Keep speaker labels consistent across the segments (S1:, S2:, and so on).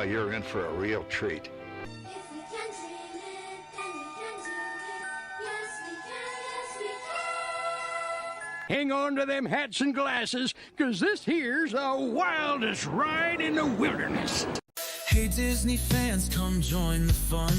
S1: you're in for a real treat.
S2: If we can dream it, then we can do it. Yes, we can, yes, we can.
S3: Hang on to them hats and glasses, 'cause this here's the wildest ride in the wilderness.
S4: Hey Disney fans, come join the fun.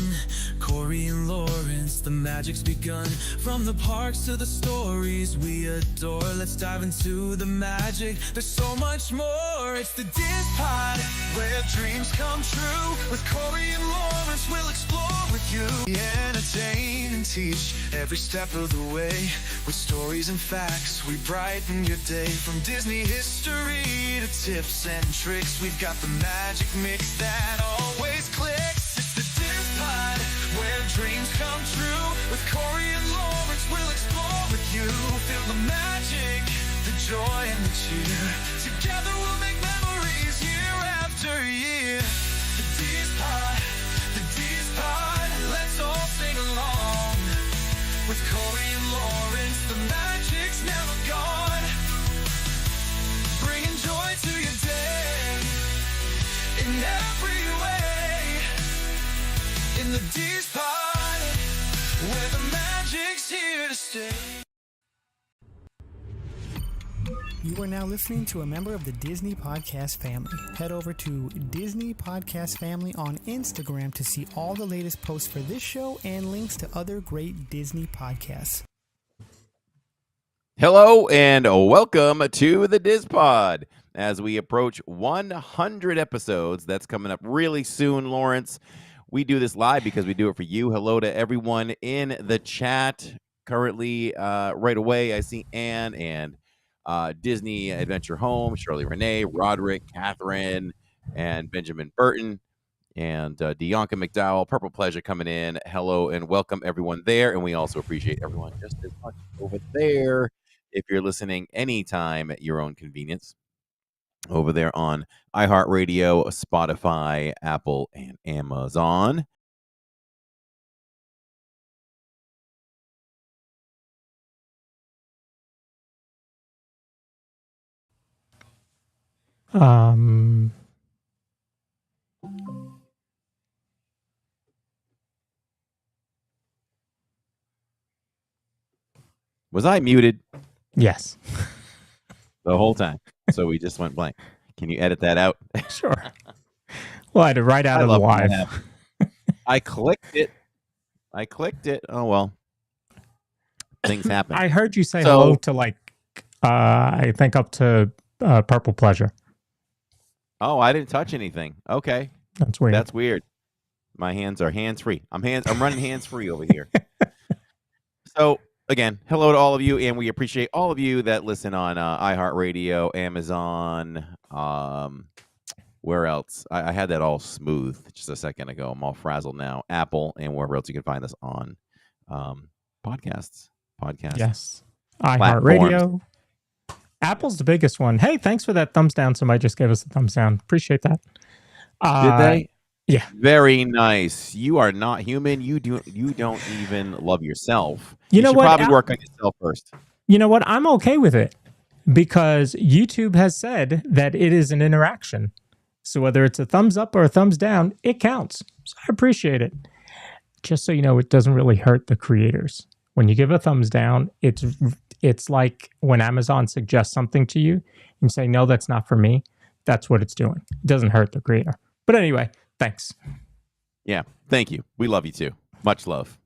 S4: Corey and Lawrence, the magic's begun. From the parks to the stories we adore, let's dive into the magic. There's so much more. It's the DIZPod, where dreams come true. With Corey and Lawrence, we'll explore with you. We entertain and teach every step of the way. With stories and facts, we brighten your day. From Disney history to tips and tricks, we've got the magic mix that always clicks. It's the DIZPod, where dreams come true. With Corey and Lawrence, we'll explore with you. Feel the magic, the joy and the cheer. Together we'll make memories year after year. The DIZPod, the DIZPod, let's all sing along. With Corey and Lawrence, the magic's never gone. Bringing joy to your day in every way. In the DIZPod, where the magic's here to stay.
S5: You are now listening to a member of the Disney Podcast family. Head over to Disney Podcast Family on Instagram to see all the latest posts for this show and links to other great Disney podcasts.
S6: Hello and welcome to the DIZPod. As we approach 100 episodes, that's coming up really soon, Lawrence. We do this live because we do it for you. Hello to everyone in the chat. Currently, right away, I see Anne and Disney Adventure Home, Shirley Renee, Roderick, Catherine, and Benjamin Burton, and Deonka McDowell, Purple Pleasure coming in. Hello and welcome everyone there. And we also appreciate everyone just as much over there if you're listening anytime at your own convenience. Over there on iHeartRadio, Spotify, Apple, and Amazon. Was I muted
S7: Yes.
S6: the whole time? So we just went blank. Can you edit that out?
S7: Sure. Well, I had to write out of
S6: love when
S7: live.
S6: that happens. I clicked it. Oh, well. Things happen.
S7: I heard you say hello to I think up to Purple Pleasure.
S6: Oh, I didn't touch anything. Okay.
S7: That's weird.
S6: That's weird. My hands are hands-free. I'm running hands-free over here. So, again, hello to all of you, and we appreciate all of you that listen on iHeartRadio, Amazon, where else? I had that all smooth just a second ago. I'm all frazzled now. Apple, and wherever else you can find us on podcasts.
S7: Yes. iHeartRadio. Apple's the biggest one. Hey, thanks for that thumbs down. Somebody just gave us a thumbs down. Appreciate that.
S6: Did they?
S7: Yeah.
S6: Very nice. You are not human. You don't even love yourself.
S7: You know
S6: should
S7: what?
S6: Probably work on yourself first.
S7: You know what? I'm okay with it because YouTube has said that it is an interaction. So whether it's a thumbs up or a thumbs down, it counts. So I appreciate it. Just so you know, it doesn't really hurt the creators. When you give a thumbs down, it's like when Amazon suggests something to you and say, no, that's not for me. That's what it's doing. It doesn't hurt the creator. But anyway, thanks.
S6: Yeah, thank you. We love you too. Much love.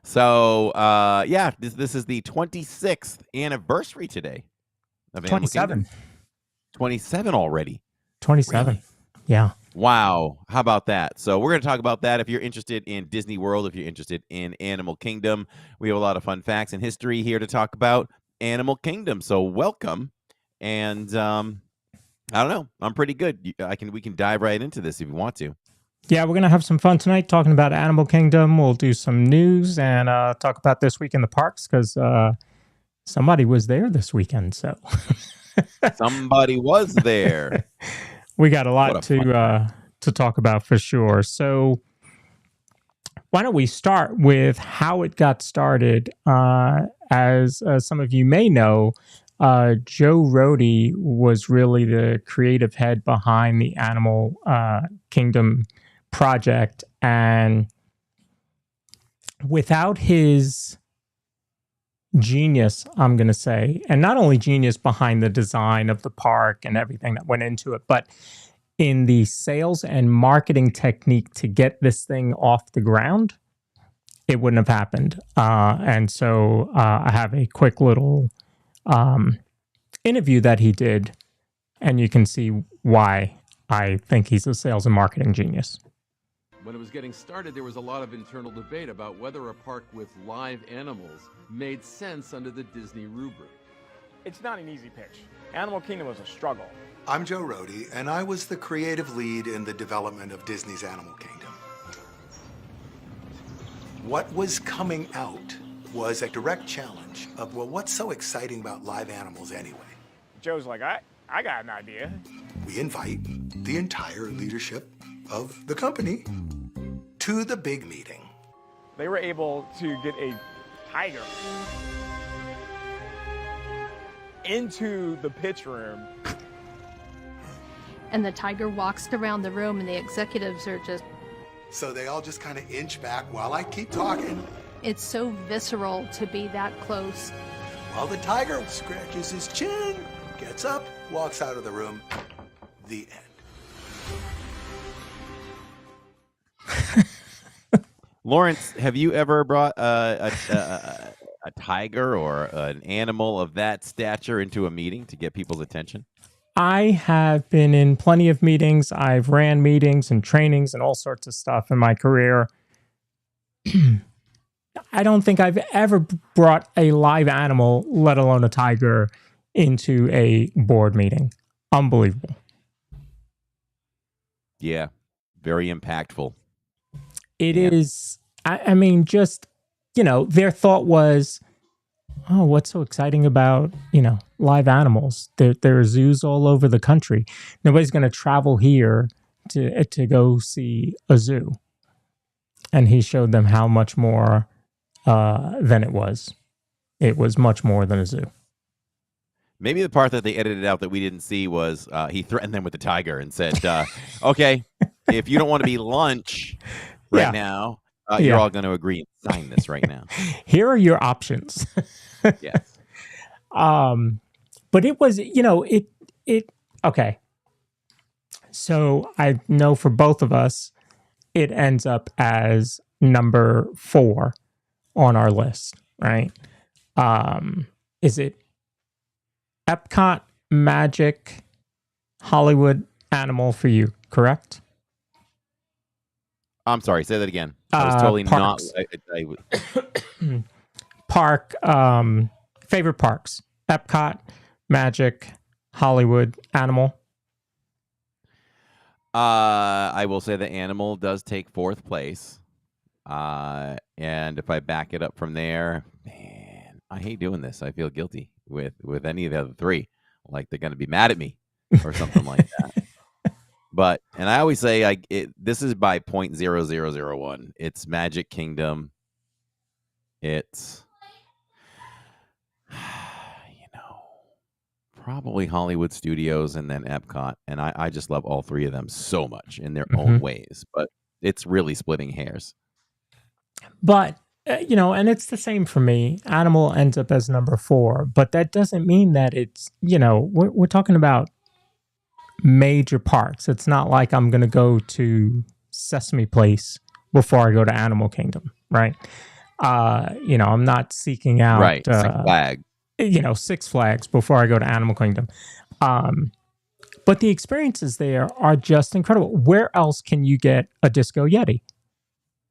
S6: So, this is the 26th anniversary today of Animal
S7: 27.
S6: Kingdom. 27 already.
S7: 27.
S6: Really?
S7: Yeah.
S6: Wow. How about that? So we're going to talk about that. If you're interested in Disney World, if you're interested in Animal Kingdom, we have a lot of fun facts and history here to talk about Animal Kingdom. So welcome. And I don't know. I'm pretty good. We can dive right into this if you want to.
S7: Yeah, we're going to have some fun tonight talking about Animal Kingdom. We'll do some news and talk about this week in the parks because somebody was there this weekend. So
S6: somebody was there.
S7: We got a lot to talk about for sure. So why don't we start with how it got started? As some of you may know, Joe Rohde was really the creative head behind the Animal Kingdom project, and without his genius, I'm going to say, and not only genius behind the design of the park and everything that went into it, but in the sales and marketing technique to get this thing off the ground, it wouldn't have happened. And so I have a quick little interview that he did, and you can see why I think he's a sales and marketing genius.
S8: When it was getting started, there was a lot of internal debate about whether a park with live animals made sense under the Disney rubric.
S9: It's not an easy pitch. Animal Kingdom was a struggle.
S10: I'm Joe Rohde, and I was the creative lead in the development of Disney's Animal Kingdom. What was coming out was a direct challenge of, well, what's so exciting about live animals anyway?
S9: Joe's like, I got an idea.
S10: We invite the entire leadership of the company to the big meeting.
S9: They were able to get a tiger into the pitch room.
S11: And the tiger walks around the room and the executives are just...
S10: So they all just kind of inch back while I keep talking.
S11: It's so visceral to be that close.
S10: While the tiger scratches his chin, gets up, walks out of the room. The end.
S6: Lawrence, have you ever brought a tiger or an animal of that stature into a meeting to get people's attention?
S7: I have been in plenty of meetings. I've ran meetings and trainings and all sorts of stuff in my career. I don't think I've ever brought a live animal, let alone a tiger, into a board meeting. Unbelievable.
S6: Yeah, very impactful.
S7: It is, I mean, just, their thought was, oh, what's so exciting about, live animals? There are zoos all over the country. Nobody's going to travel here to go see a zoo. And he showed them how much more than it was. It was much more than a zoo.
S6: Maybe the part that they edited out that we didn't see was he threatened them with the tiger and said, okay, if you don't want to be lunch now, you're all going to agree and sign this right now.
S7: Here are your options.
S6: Yes.
S7: But it was, okay. So I know for both of us, it ends up as number 4 on our list, right? Is it Epcot, Magic, Hollywood, Animal for you, correct?
S6: I'm sorry, say that again. I was totally
S7: parks.
S6: not.
S7: Park, favorite parks, Epcot, Magic, Hollywood, Animal.
S6: I will say the Animal does take 4th place. And if I back it up from there, man, I hate doing this. I feel guilty with any of the other 3. Like they're going to be mad at me or something like that. But, and I always say, this is by 0.0001. It's Magic Kingdom. It's, probably Hollywood Studios and then Epcot. And I just love all 3 of them so much in their own ways. But it's really splitting hairs.
S7: But, and it's the same for me. Animal ends up as number 4. But that doesn't mean that it's, we're talking about major parks. It's not like I'm going to go to Sesame Place before I go to Animal Kingdom, right? I'm not seeking out
S6: Six Flags.
S7: Six Flags before I go to Animal Kingdom. But the experiences there are just incredible. Where else can you get a Disco Yeti,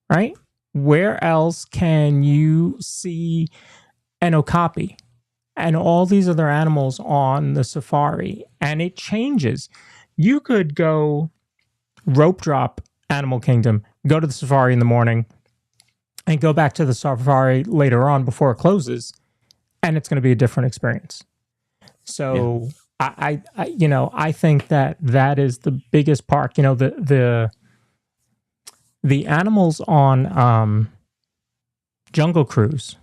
S7: right? Where else can you see an okapi and all these other animals on the safari? And it changes. You could go rope drop Animal Kingdom, go to the safari in the morning, and go back to the safari later on before it closes, and it's going to be a different experience. So I think that is the biggest park. The animals on Jungle Cruise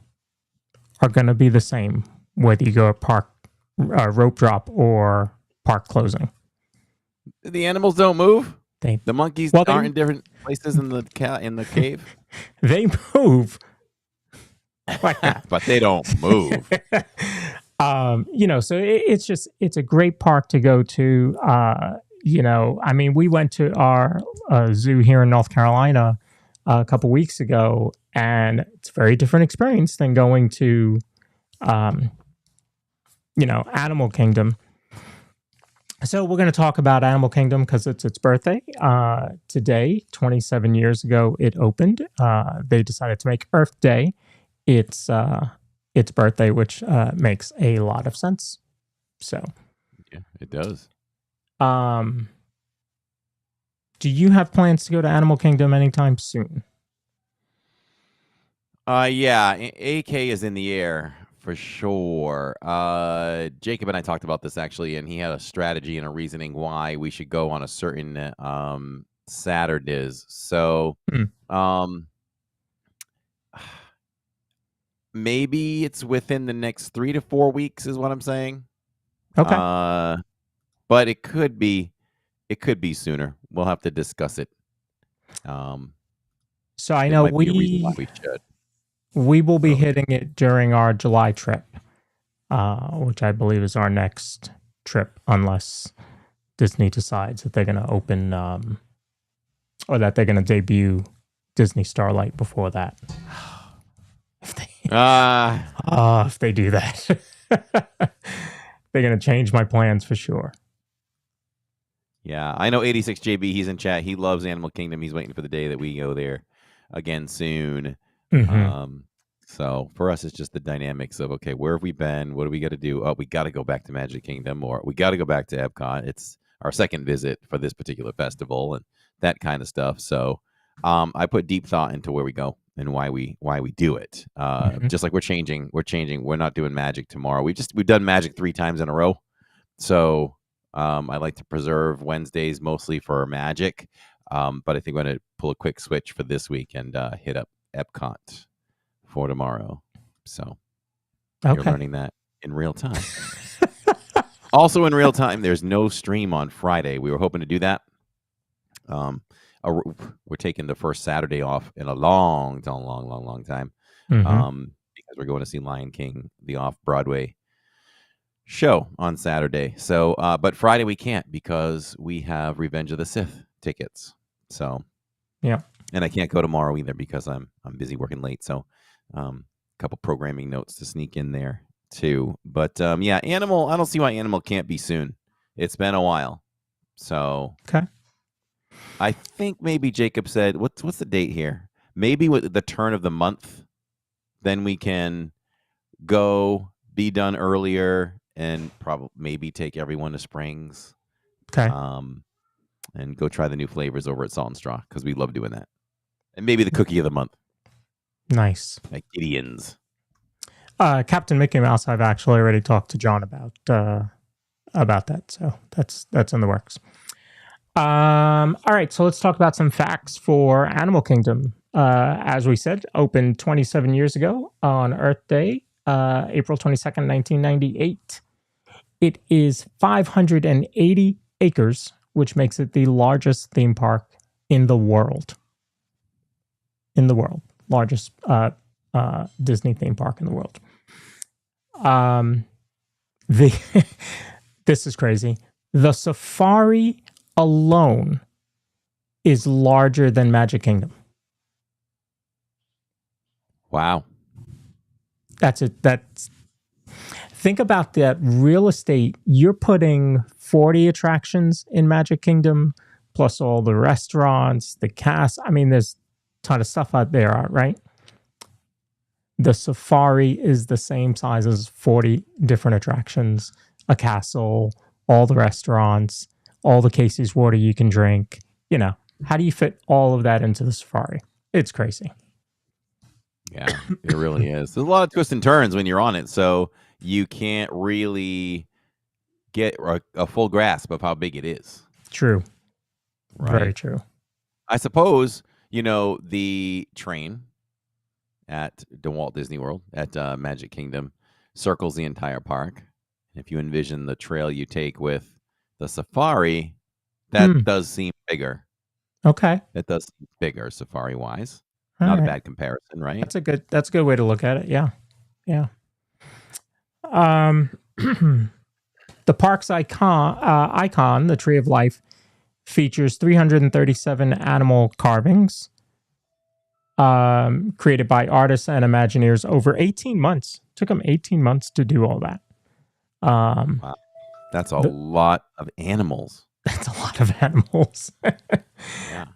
S7: are going to be the same whether you go to park rope drop or park closing.
S6: The animals don't move.
S7: They
S6: The monkeys
S7: Well,
S6: aren't in different places in the cave,
S7: they move like that.
S6: but they don't move.
S7: So it's a great park to go to. I mean, we went to our zoo here in North Carolina a couple weeks ago, and it's a very different experience than going to, Animal Kingdom. So we're going to talk about Animal Kingdom because it's its birthday today. 27 years ago, it opened. They decided to make Earth Day its birthday, which makes a lot of sense. So,
S6: yeah, it does.
S7: Do you have plans to go to Animal Kingdom anytime soon?
S6: Yeah, AK is in the air for sure. Jacob and I talked about this actually, and he had a strategy and a reasoning why we should go on a certain Saturdays. So, maybe it's within the next 3 to 4 weeks, is what I'm saying.
S7: Okay.
S6: But it could be sooner. We'll have to discuss it.
S7: So I know
S6: we should.
S7: We will be hitting it during our July trip, which I believe is our next trip, unless Disney decides that they're going to open or that they're going to debut Disney Starlight before that. If they do that, they're going to change my plans for sure.
S6: Yeah, I know 86JB, he's in chat. He loves Animal Kingdom. He's waiting for the day that we go there again soon.
S7: Mm-hmm.
S6: So for us, it's just the dynamics of, okay, where have we been? What do we got to do? Oh, we got to go back to Magic Kingdom, or we got to go back to Epcot. It's our second visit for this particular festival and that kind of stuff. So I put deep thought into where we go and why we do it. Just like we're changing. We're not doing Magic tomorrow. We've done Magic 3 times in a row. So I like to preserve Wednesdays mostly for Magic. But I think we're going to pull a quick switch for this week and hit up Epcot for tomorrow. So you're learning that in real time. Also in real time, there's no stream on Friday. We were hoping to do that. We're taking the first Saturday off in a long time. Because we're going to see Lion King, the off-Broadway show on Saturday. So, but Friday we can't because we have Revenge of the Sith tickets. So,
S7: yeah.
S6: And I can't go tomorrow either because I'm busy working late. So, a couple programming notes to sneak in there too. But yeah, Animal. I don't see why Animal can't be soon. It's been a while. So,
S7: okay.
S6: I think maybe Jacob said, what's the date here? Maybe with the turn of the month, then we can go, be done earlier, and probably maybe take everyone to Springs.
S7: Okay.
S6: And go try the new flavors over at Salt and Straw because we love doing that. And maybe the cookie of the month.
S7: Nice.
S6: Like Gideon's.
S7: Captain Mickey Mouse, I've actually already talked to John about that. So that's in the works. All right, so let's talk about some facts for Animal Kingdom. As we said, opened 27 years ago on Earth Day, April 22nd, 1998. It is 580 acres, which makes it the largest theme park in the world. Largest Disney theme park in the world. This is crazy. The Safari alone is larger than Magic Kingdom.
S6: Wow.
S7: That's it. Think about that real estate. You're putting 40 attractions in Magic Kingdom, plus all the restaurants, the cast. I mean, there's a ton of stuff out there, right? The Safari is the same size as 40 different attractions, a castle, all the restaurants, all the Casey's water you can drink. How do you fit all of that into the Safari? It's crazy.
S6: Yeah, it really is. There's a lot of twists and turns when you're on it, so you can't really get a full grasp of how big it is.
S7: True.
S6: Right?
S7: Very true.
S6: I suppose, the train at the Walt Disney World at Magic Kingdom circles the entire park. If you envision the trail you take with the safari, that does seem bigger.
S7: Okay.
S6: It does seem bigger safari-wise.
S7: All
S6: Not a
S7: right.
S6: bad comparison, right?
S7: That's a good way to look at it. Yeah. Yeah. The park's icon, the Tree of Life, features 337 animal carvings created by artists and Imagineers over 18 months. Took them 18 months to do all that.
S6: Wow. That's a lot of animals.
S7: That's a lot of animals.
S6: Yeah.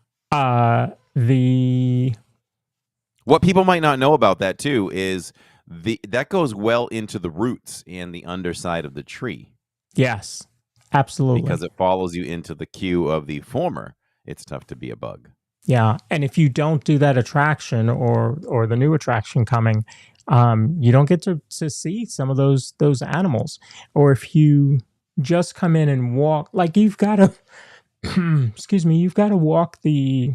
S6: What people might not know about that too is that goes well into the roots and the underside of the tree.
S7: Yes, absolutely.
S6: Because it follows you into the queue of the former. It's tough to be a bug.
S7: Yeah, and if you don't do that attraction or the new attraction coming, you don't get to see some of those animals. Or if you just come in and walk, like you've got to, you've got to walk the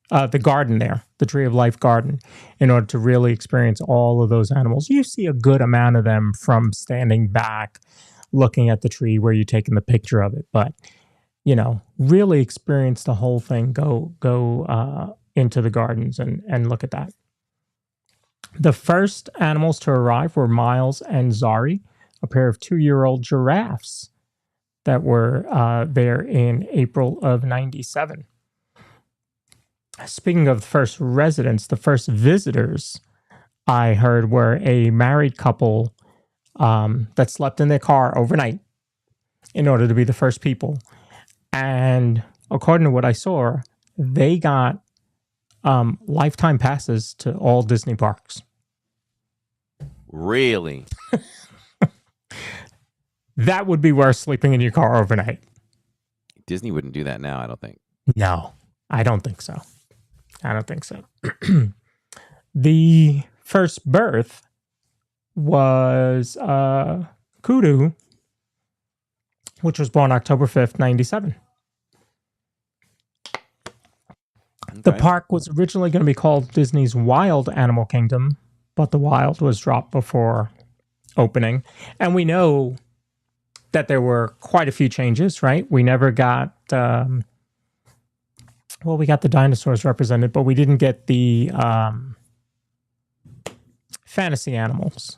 S7: garden there, the Tree of Life garden, in order to really experience all of those animals. You see a good amount of them from standing back, looking at the tree where you're taking the picture of it. But, really experience the whole thing. Go into the gardens and look at that. The first animals to arrive were Miles and Zari, a pair of 2-year-old giraffes that were there in April of 97. Speaking of the first residents, the first visitors I heard were a married couple that slept in their car overnight in order to be the first people. And according to what I saw, they got lifetime passes to all Disney parks.
S6: Really?
S7: That would be worth sleeping in your car overnight.
S6: Disney wouldn't do that now, I don't think.
S7: No, I don't think so. The first birth was Kudu, which was born October 5th, 97. Okay. The park was originally going to be called Disney's Wild Animal Kingdom, but the wild was dropped before opening. And we know that there were quite a few changes, right? We never got... we got the dinosaurs represented, but we didn't get the fantasy animals.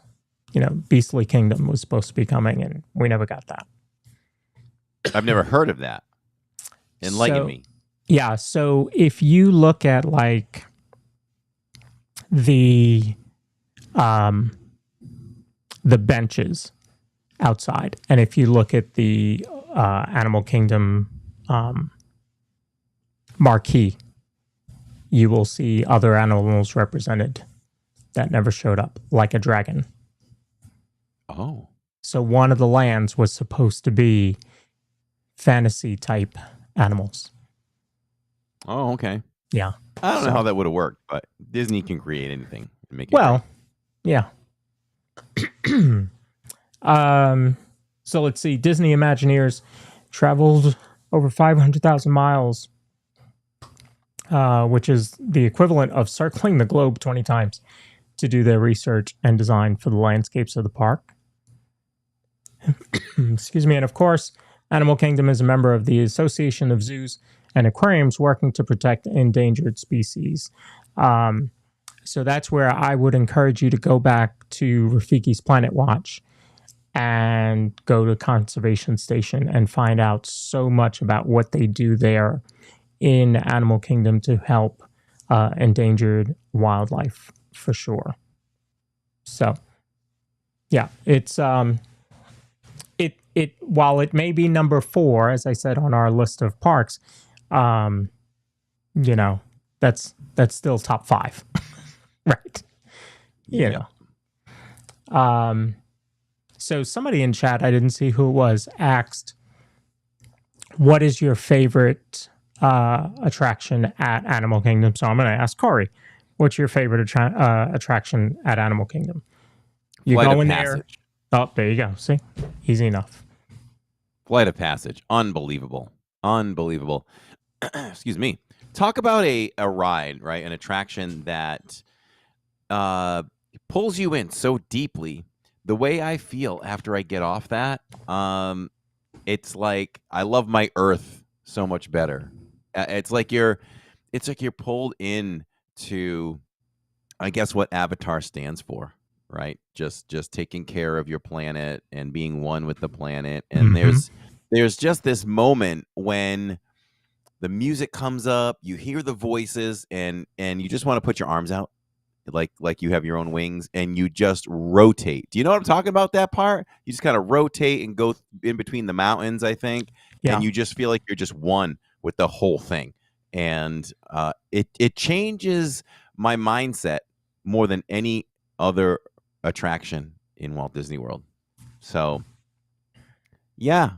S7: Beastly Kingdom was supposed to be coming, and we never got that.
S6: I've never heard of that. Enlighten me.
S7: Yeah, so if you look at like the benches outside, and if you look at the Animal Kingdom marquee, you will see other animals represented that never showed up, like a dragon.
S6: Oh.
S7: So one of the lands was supposed to be fantasy type animals.
S6: Oh, okay.
S7: Yeah.
S6: I don't know how that would have worked, but Disney can create anything and make it
S7: well, yeah. So let's see. Disney Imagineers traveled over 500,000 miles, which is the equivalent of circling the globe 20 times to do their research and design for the landscapes of the park. Excuse me. And of course, Animal Kingdom is a member of the Association of Zoos and Aquariums working to protect endangered species. So that's where I would encourage you to go back to Rafiki's Planet Watch and go to Conservation Station and find out so much about what they do there in Animal Kingdom to help endangered wildlife, for sure. So, yeah, it's while it may be number 4, as I said on our list of parks, that's still top 5, right? So somebody in chat, I didn't see who it was, asked, "What is your favorite attraction at Animal Kingdom?" So I'm going to ask Corey, "What's your favorite attraction at Animal Kingdom?" You go in there. Oh, there you go. See, easy enough.
S6: Flight of Passage, unbelievable. Excuse me. Talk about a ride, right? An attraction that pulls you in so deeply the way I feel after I get off that, it's like I love my Earth so much better. It's like you're pulled in to, I guess, what Avatar stands for, right? Just taking care of your planet and being one with the planet. And there's just this moment when the music comes up, you hear the voices, and you just want to put your arms out like you have your own wings, and you just rotate. Do you know what I'm talking about, that part? You just kind of rotate and go in between the mountains, I think.
S7: Yeah.
S6: And you just feel like you're just one with the whole thing. And it changes my mindset more than any other attraction in Walt Disney World. So yeah,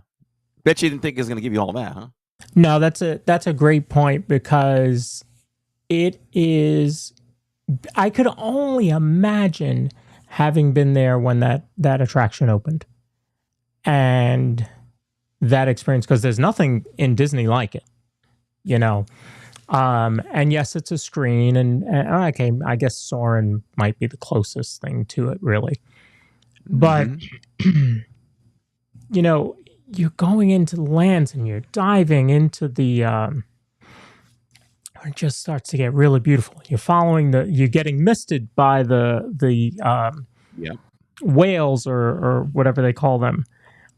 S6: bet you didn't think it was going to give you all that, huh?
S7: No, that's a great point, because it is. I could only imagine having been there when that attraction opened, and that experience, because there's nothing in Disney like it, you know. And yes, it's a screen, and okay, I guess Soarin' might be the closest thing to it, really. But you know, you're going into the lands and you're diving into the. It just starts to get really beautiful. You're following you're getting misted by the whales or whatever they call them.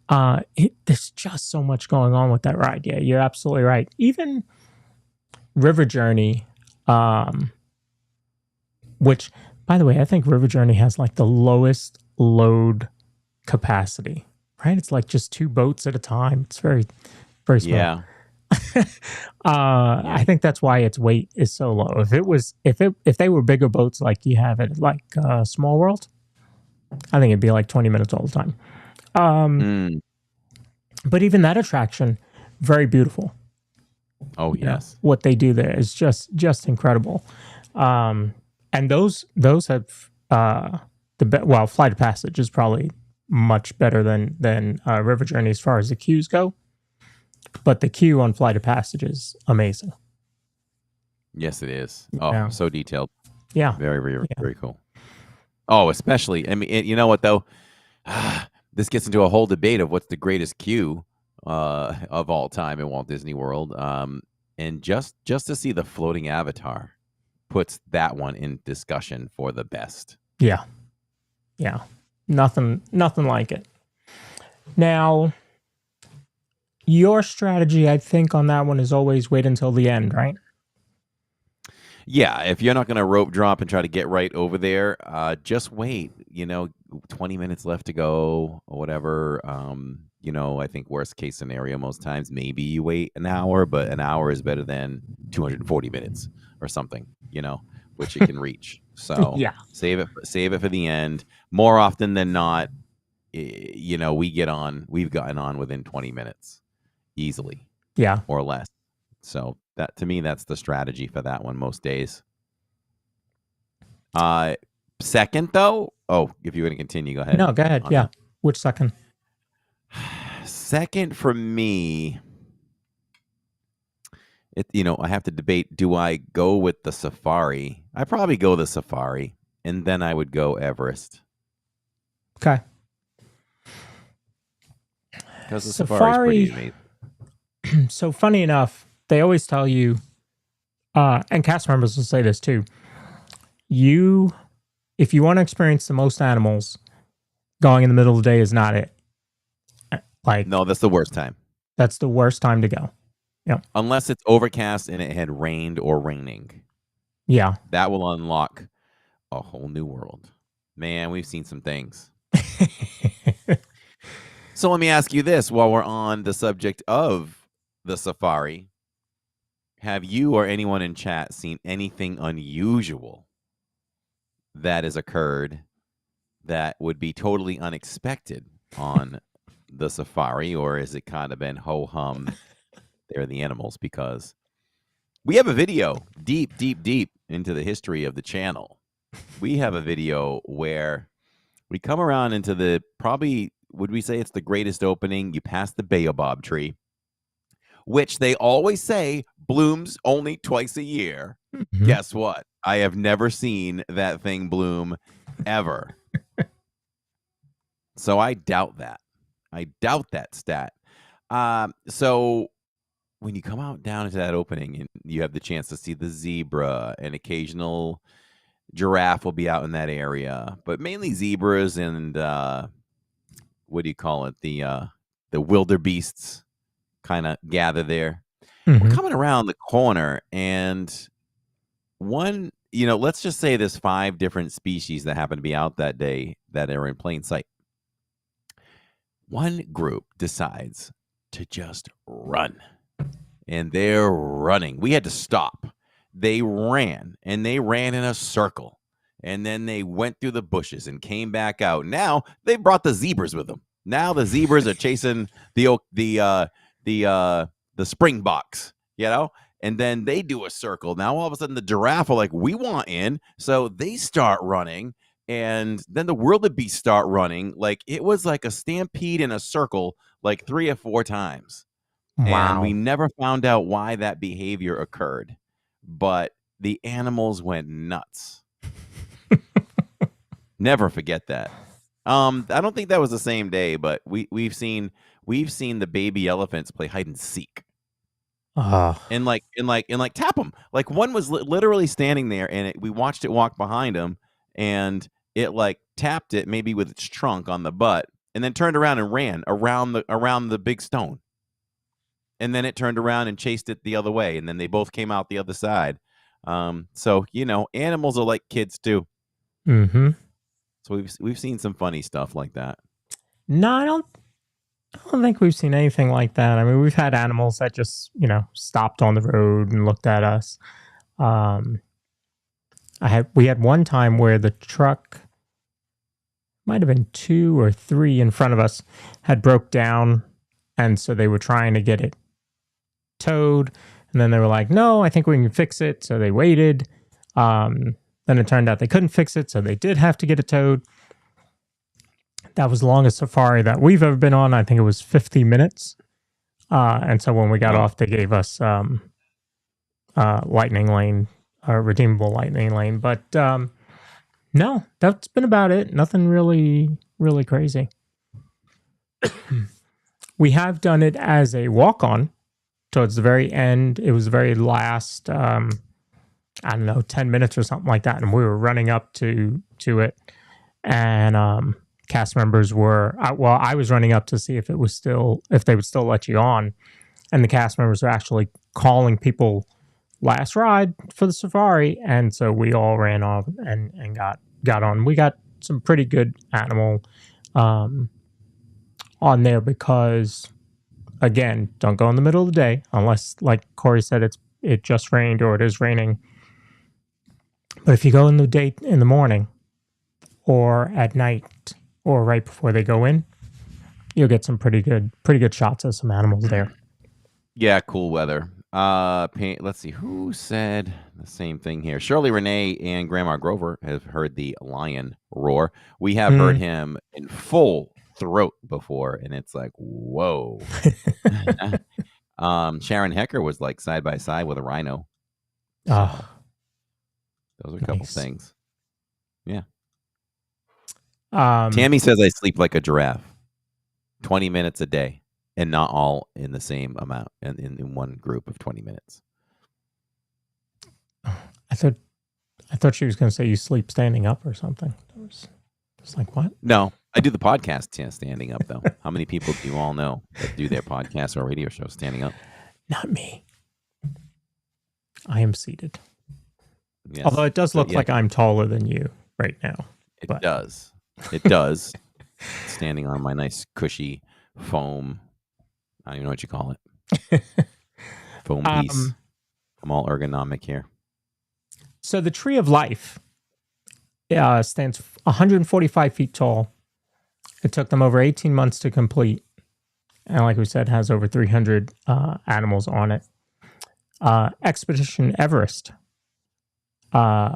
S7: There's just so much going on with that ride. Yeah, you're absolutely right. Even River Journey, which, by the way, I think River Journey has like the lowest load capacity, right? It's like just 2 boats at a time. It's very, very small.
S6: Yeah.
S7: I think that's why its weight is so low. If they were bigger boats like you have at like Small World, I think it'd be like 20 minutes all the time. But even that attraction, very beautiful.
S6: Oh yes,
S7: what they do there is just incredible. And those have Flight of Passage is probably much better than River Journey as far as the queues go. But the queue on Flight of Passage is amazing.
S6: Yes, it is. Oh,
S7: Yeah.
S6: so detailed.
S7: Yeah.
S6: Very, very, very cool. Oh, especially, I mean, you know what, though? This gets into a whole debate of what's the greatest queue of all time in Walt Disney World. And just to see the floating avatar puts that one in discussion for the best.
S7: Yeah. Yeah. Nothing like it. Now, your strategy, I think, on that one is always wait until the end, right?
S6: Yeah, if you're not going to rope drop and try to get right over there, just wait. 20 minutes left to go or whatever. I think worst case scenario most times, maybe you wait an hour, but an hour is better than 240 minutes or something, which it can reach. So
S7: Yeah.
S6: save it for the end. More often than not, we've gotten on within 20 minutes easily.
S7: Yeah.
S6: Or less. So that, to me, that's the strategy for that one most days. Second, though, if you're going to continue, go ahead.
S7: No, go ahead. Yeah. Which second?
S6: Second for me, I have to debate, do I go with the Safari? I probably go the Safari, and then I would go Everest.
S7: Okay.
S6: Because the Safari's pretty amazing.
S7: So funny enough, they always tell you, and cast members will say this too, if you want to experience the most animals, going in the middle of the day is not it.
S6: No, that's the worst time.
S7: That's the worst time to go. Yeah.
S6: Unless it's overcast and it had rained or raining.
S7: Yeah.
S6: That will unlock a whole new world. Man, we've seen some things. So let me ask you this while we're on the subject of the Safari. Have you or anyone in chat seen anything unusual that has occurred that would be totally unexpected on the Safari? Or has it kind of been ho-hum, they're the animals? Because we have a video deep into the history of the channel. We have a video where we come around into the, probably, would we say it's the greatest opening? You pass the baobab tree, which they always say blooms only twice a year.
S7: Mm-hmm.
S6: Guess what? I have never seen that thing bloom ever. So I doubt that. I doubt that stat. So when you come out down into that opening and you have the chance to see the zebra, and occasional giraffe will be out in that area, but mainly zebras and what do you call it? The wildebeests kind of gather there. We're coming around the corner, and one, let's just say there's 5 different species that happen to be out that day that are in plain sight. One group decides to just run, and they're running. We had to stop. They ran, and they ran in a circle, and then they went through the bushes and came back out. Now they brought the zebras with them. Now the zebras are chasing the springboks, and then they do a circle. Now all of a sudden the giraffe are like, we want in, so they start running. And then the wildebeest start running. Like, it was like a stampede in a circle, like 3 or 4 times.
S7: Wow.
S6: And we never found out why that behavior occurred. But the animals went nuts. Never forget that. I don't think that was the same day, but we've seen the baby elephants play hide and seek. And tap them. Like, one was literally standing there, and we watched it walk behind him, and it like tapped it maybe with its trunk on the butt, and then turned around and ran around the big stone. And then it turned around and chased it the other way, and then they both came out the other side. So animals are like kids too.
S7: Mm-hmm.
S6: So we've seen some funny stuff like that.
S7: No, I don't think we've seen anything like that. I mean, we've had animals that just, stopped on the road and looked at us. We had one time where the truck, might have been 2 or 3 in front of us, had broke down, and so they were trying to get it towed, and then they were like, no, I think we can fix it. So they waited. Then it turned out they couldn't fix it, so they did have to get it towed. That was the longest safari that we've ever been on. I think it was 50 minutes. And so when we got off, they gave us lightning lane, redeemable lightning lane. But no, that's been about it. Nothing really, really crazy. We have done it as a walk-on towards the very end. It was the very last, 10 minutes or something like that. And we were running up to it. And cast members were, I was running up to see if they would still let you on. And the cast members were actually calling people last ride for the safari. And so we all ran off and got on. We got some pretty good animal on there because, again, don't go in the middle of the day unless, like Corey said, it just rained or it is raining. But if you go in the morning or at night or right before they go in, you'll get some pretty good shots of some animals there.
S6: Yeah, cool weather. Let's see who said the same thing here. Shirley Renee and Grandma Grover have heard the lion roar. We have heard him in full throat before, and it's like, whoa. Sharon Hecker was like side by side with a rhino. So those are a couple things. Yeah. Tammy says I sleep like a giraffe, 20 minutes a day, and not all in the same amount in one group of 20 minutes.
S7: I thought she was going to say you sleep standing up or something. It's like, what?
S6: No, I do the podcast standing up, though. How many people do you all know that do their podcast or radio show standing up?
S7: Not me. I am seated.
S6: Yes.
S7: Although it does look like I'm taller than you right now.
S6: It does. It does. Standing on my nice cushy foam. I don't even know what you call it. Foam piece. I'm all ergonomic here.
S7: So the Tree of Life stands 145 feet tall. It took them over 18 months to complete. And like we said, has over 300 animals on it. Expedition Everest,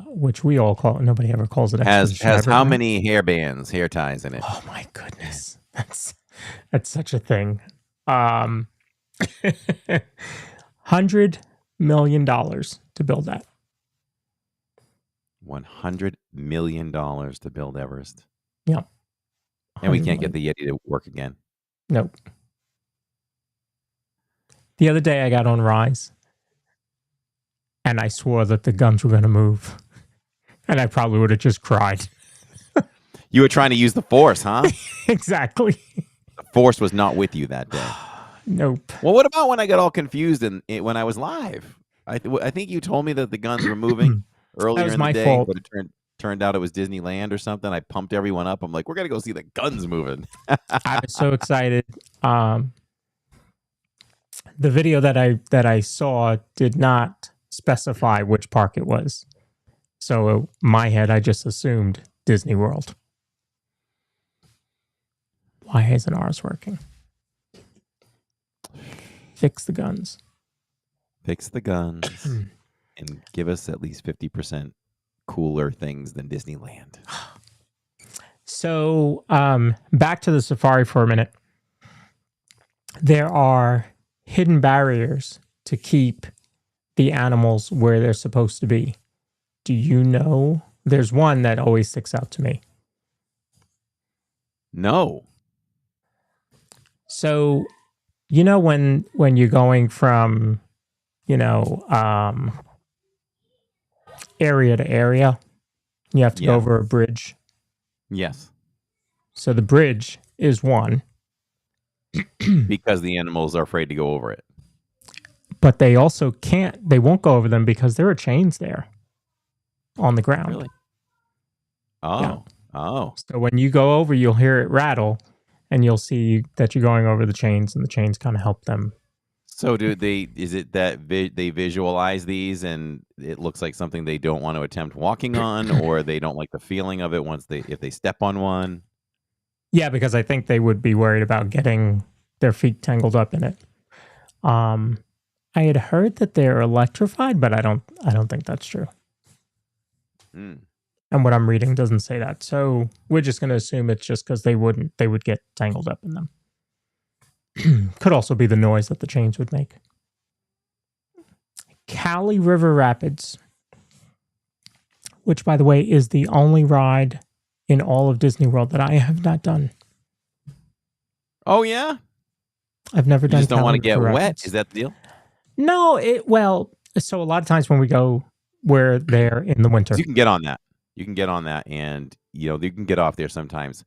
S7: which we all call it. Nobody ever calls it Expedition
S6: Has
S7: Everest.
S6: how many hair ties in it?
S7: Oh my goodness. That's such a thing. $100 million to build that.
S6: $100 million to build Everest.
S7: Yeah.
S6: And we can't get the Yeti to work again.
S7: Nope. The other day I got on Rise and I swore that the guns were going to move. And I probably would have just cried.
S6: You were trying to use the Force, huh?
S7: Exactly.
S6: The Force was not with you that day.
S7: Nope.
S6: Well, what about when I got all confused when I was live? I think you told me that the guns were moving earlier
S7: was
S6: in the
S7: my
S6: day,
S7: fault.
S6: but it turned out it was Disneyland or something. I pumped everyone up. I'm like, we're gonna go see the guns moving.
S7: I was so excited. The video that I saw did not specify which park it was. So in my head, I just assumed Disney World. Why isn't ours working? Fix the guns.
S6: Fix the guns and give us at least 50% cooler things than Disneyland.
S7: So back to the safari for a minute. There are hidden barriers to keep the animals where they're supposed to be. Do you know? There's one that always sticks out to me.
S6: No.
S7: So, you know, when you're going from, area to area, you have to go over a bridge.
S6: Yes.
S7: So the bridge is one.
S6: Because the animals are afraid to go over it.
S7: But they also they won't go over them because there are chains there on the ground.
S6: Really? Oh.
S7: Yeah.
S6: Oh.
S7: So when you go over, you'll hear it rattle and you'll see that you're going over the chains and the chains kind of help them.
S6: So is it that they visualize these and it looks like something they don't want to attempt walking on, or they don't like the feeling of it if they step on one?
S7: Yeah, because I think they would be worried about getting their feet tangled up in it. I had heard that they're electrified, but I don't think that's true.
S6: Mm.
S7: And what I'm reading doesn't say that. So we're just going to assume it's just because they would get tangled up in them. Could also be the noise that the chains would make. Cali River Rapids, which, by the way, is the only ride in all of Disney World that I have not done.
S6: Oh, yeah?
S7: I've never done.
S6: You just don't want to
S7: Cali
S6: get
S7: River
S6: wet?
S7: Rapids.
S6: Is that the deal?
S7: No, so a lot of times when we go, we're there in the winter.
S6: You can get on that. And, you can get off there sometimes.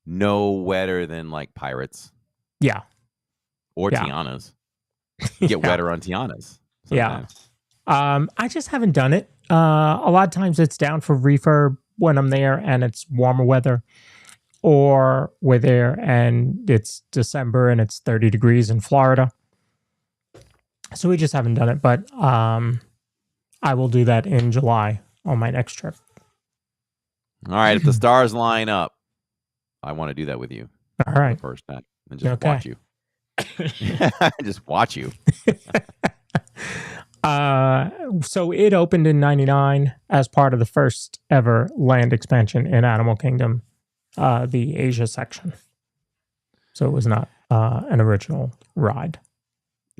S6: No wetter than, like, Pirates.
S7: Yeah.
S6: Or Tiana's. You get wetter on Tiana's sometimes.
S7: Yeah. I just haven't done it. A lot of times it's down for refurb when I'm there and it's warmer weather. Or we're there and it's December and it's 30 degrees in Florida. So we just haven't done it. But I will do that in July on my next trip.
S6: All right. If the stars line up, I want to do that with you.
S7: All right.
S6: For the first time. And just watch you. Just watch you.
S7: So it opened in 99 as part of the first ever land expansion in Animal Kingdom, the Asia section. So it was not an original ride.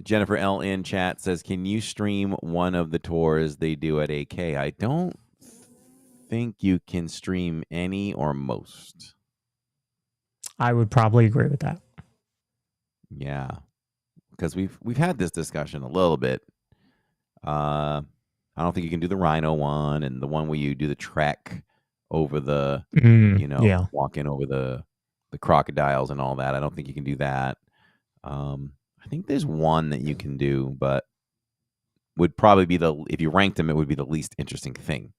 S6: Jennifer L. in chat says, can you stream one of the tours they do at AK? I don't think you can stream any or most. I
S7: would probably agree with that.
S6: Yeah, because we've had this discussion a little bit. I don't think you can do the rhino one and the one where you do the trek over the, walking over the crocodiles and all that. I don't think you can do that. I think there's one that you can do, but would probably be if you ranked them, it would be the least interesting thing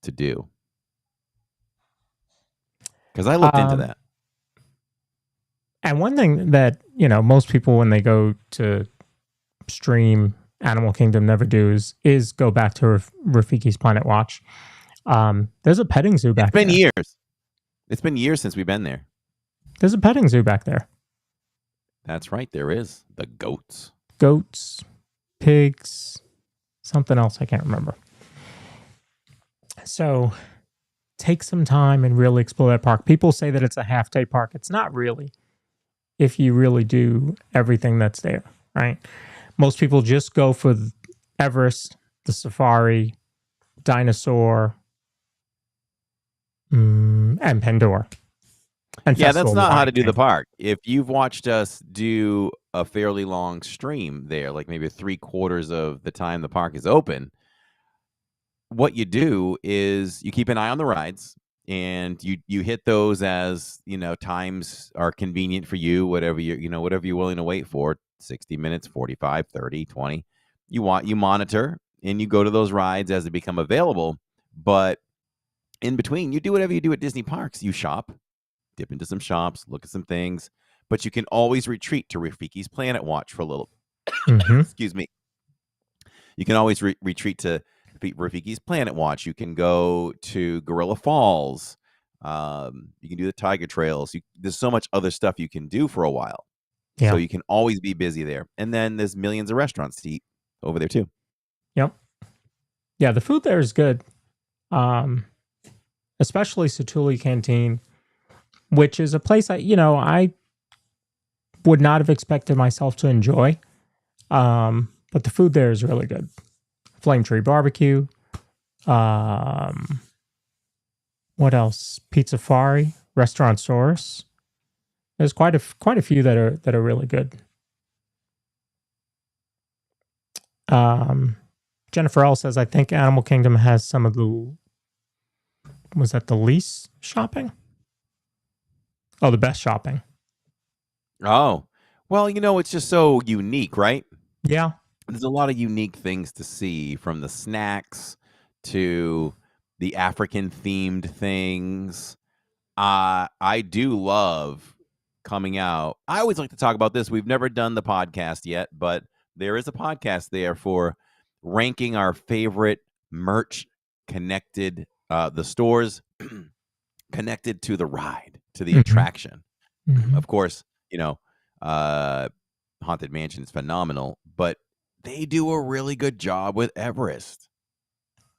S6: to do. Because I looked into that.
S7: And one thing that, most people when they go to stream Animal Kingdom never do is go back to Rafiki's Planet Watch. There's a petting zoo back there.
S6: It's been years. It's been years since we've been there.
S7: There's a petting zoo back there.
S6: That's right. There is. The goats.
S7: Goats, pigs, something else I can't remember. So take some time and really explore that park. People say that it's a half-day park. It's not really, if you really do everything that's there, right? Most people just go for Everest, the safari, dinosaur, and Pandora. And
S6: Yeah, that's
S7: Festival
S6: not how
S7: wide
S6: to do the
S7: too.
S6: park. If you've watched us do a fairly long stream there, like maybe 3/4 of the time the park is open, what you do is you keep an eye on the rides and you hit those as, times are convenient for you, whatever you're willing to wait for, 60 minutes, 45, 30, 20. You monitor and you go to those rides as they become available, but in between, you do whatever you do at Disney parks. You shop, dip into some shops, look at some things, but you can always retreat to Rafiki's Planet Watch for a little.
S7: Mm-hmm.
S6: Excuse me. You can always retreat to Rafiki's Planet Watch. You can go to Gorilla Falls. You can do the Tiger Trails. There's so much other stuff you can do for a while.
S7: Yeah.
S6: So you can always be busy there. And then there's millions of restaurants to eat over there too.
S7: Yep. Yeah, the food there is good. Especially Satuli Canteen, which is a place I would not have expected myself to enjoy. But the food there is really good. Flame Tree Barbecue. What else? Pizza Fari, Restaurant Source. There's quite a few that are really good. Jennifer L says, I think Animal Kingdom has some of the, was that the least shopping? Oh, the best shopping.
S6: Oh, well, it's just so unique, right?
S7: Yeah.
S6: There's a lot of unique things to see, from the snacks to the African themed things. I do love coming out. I always like to talk about this. We've never done the podcast yet, but there is a podcast there for ranking our favorite merch connected, the stores connected to the ride, to the attraction.
S7: Mhm.
S6: Of course, Haunted Mansion is phenomenal, but they do a really good job with Everest.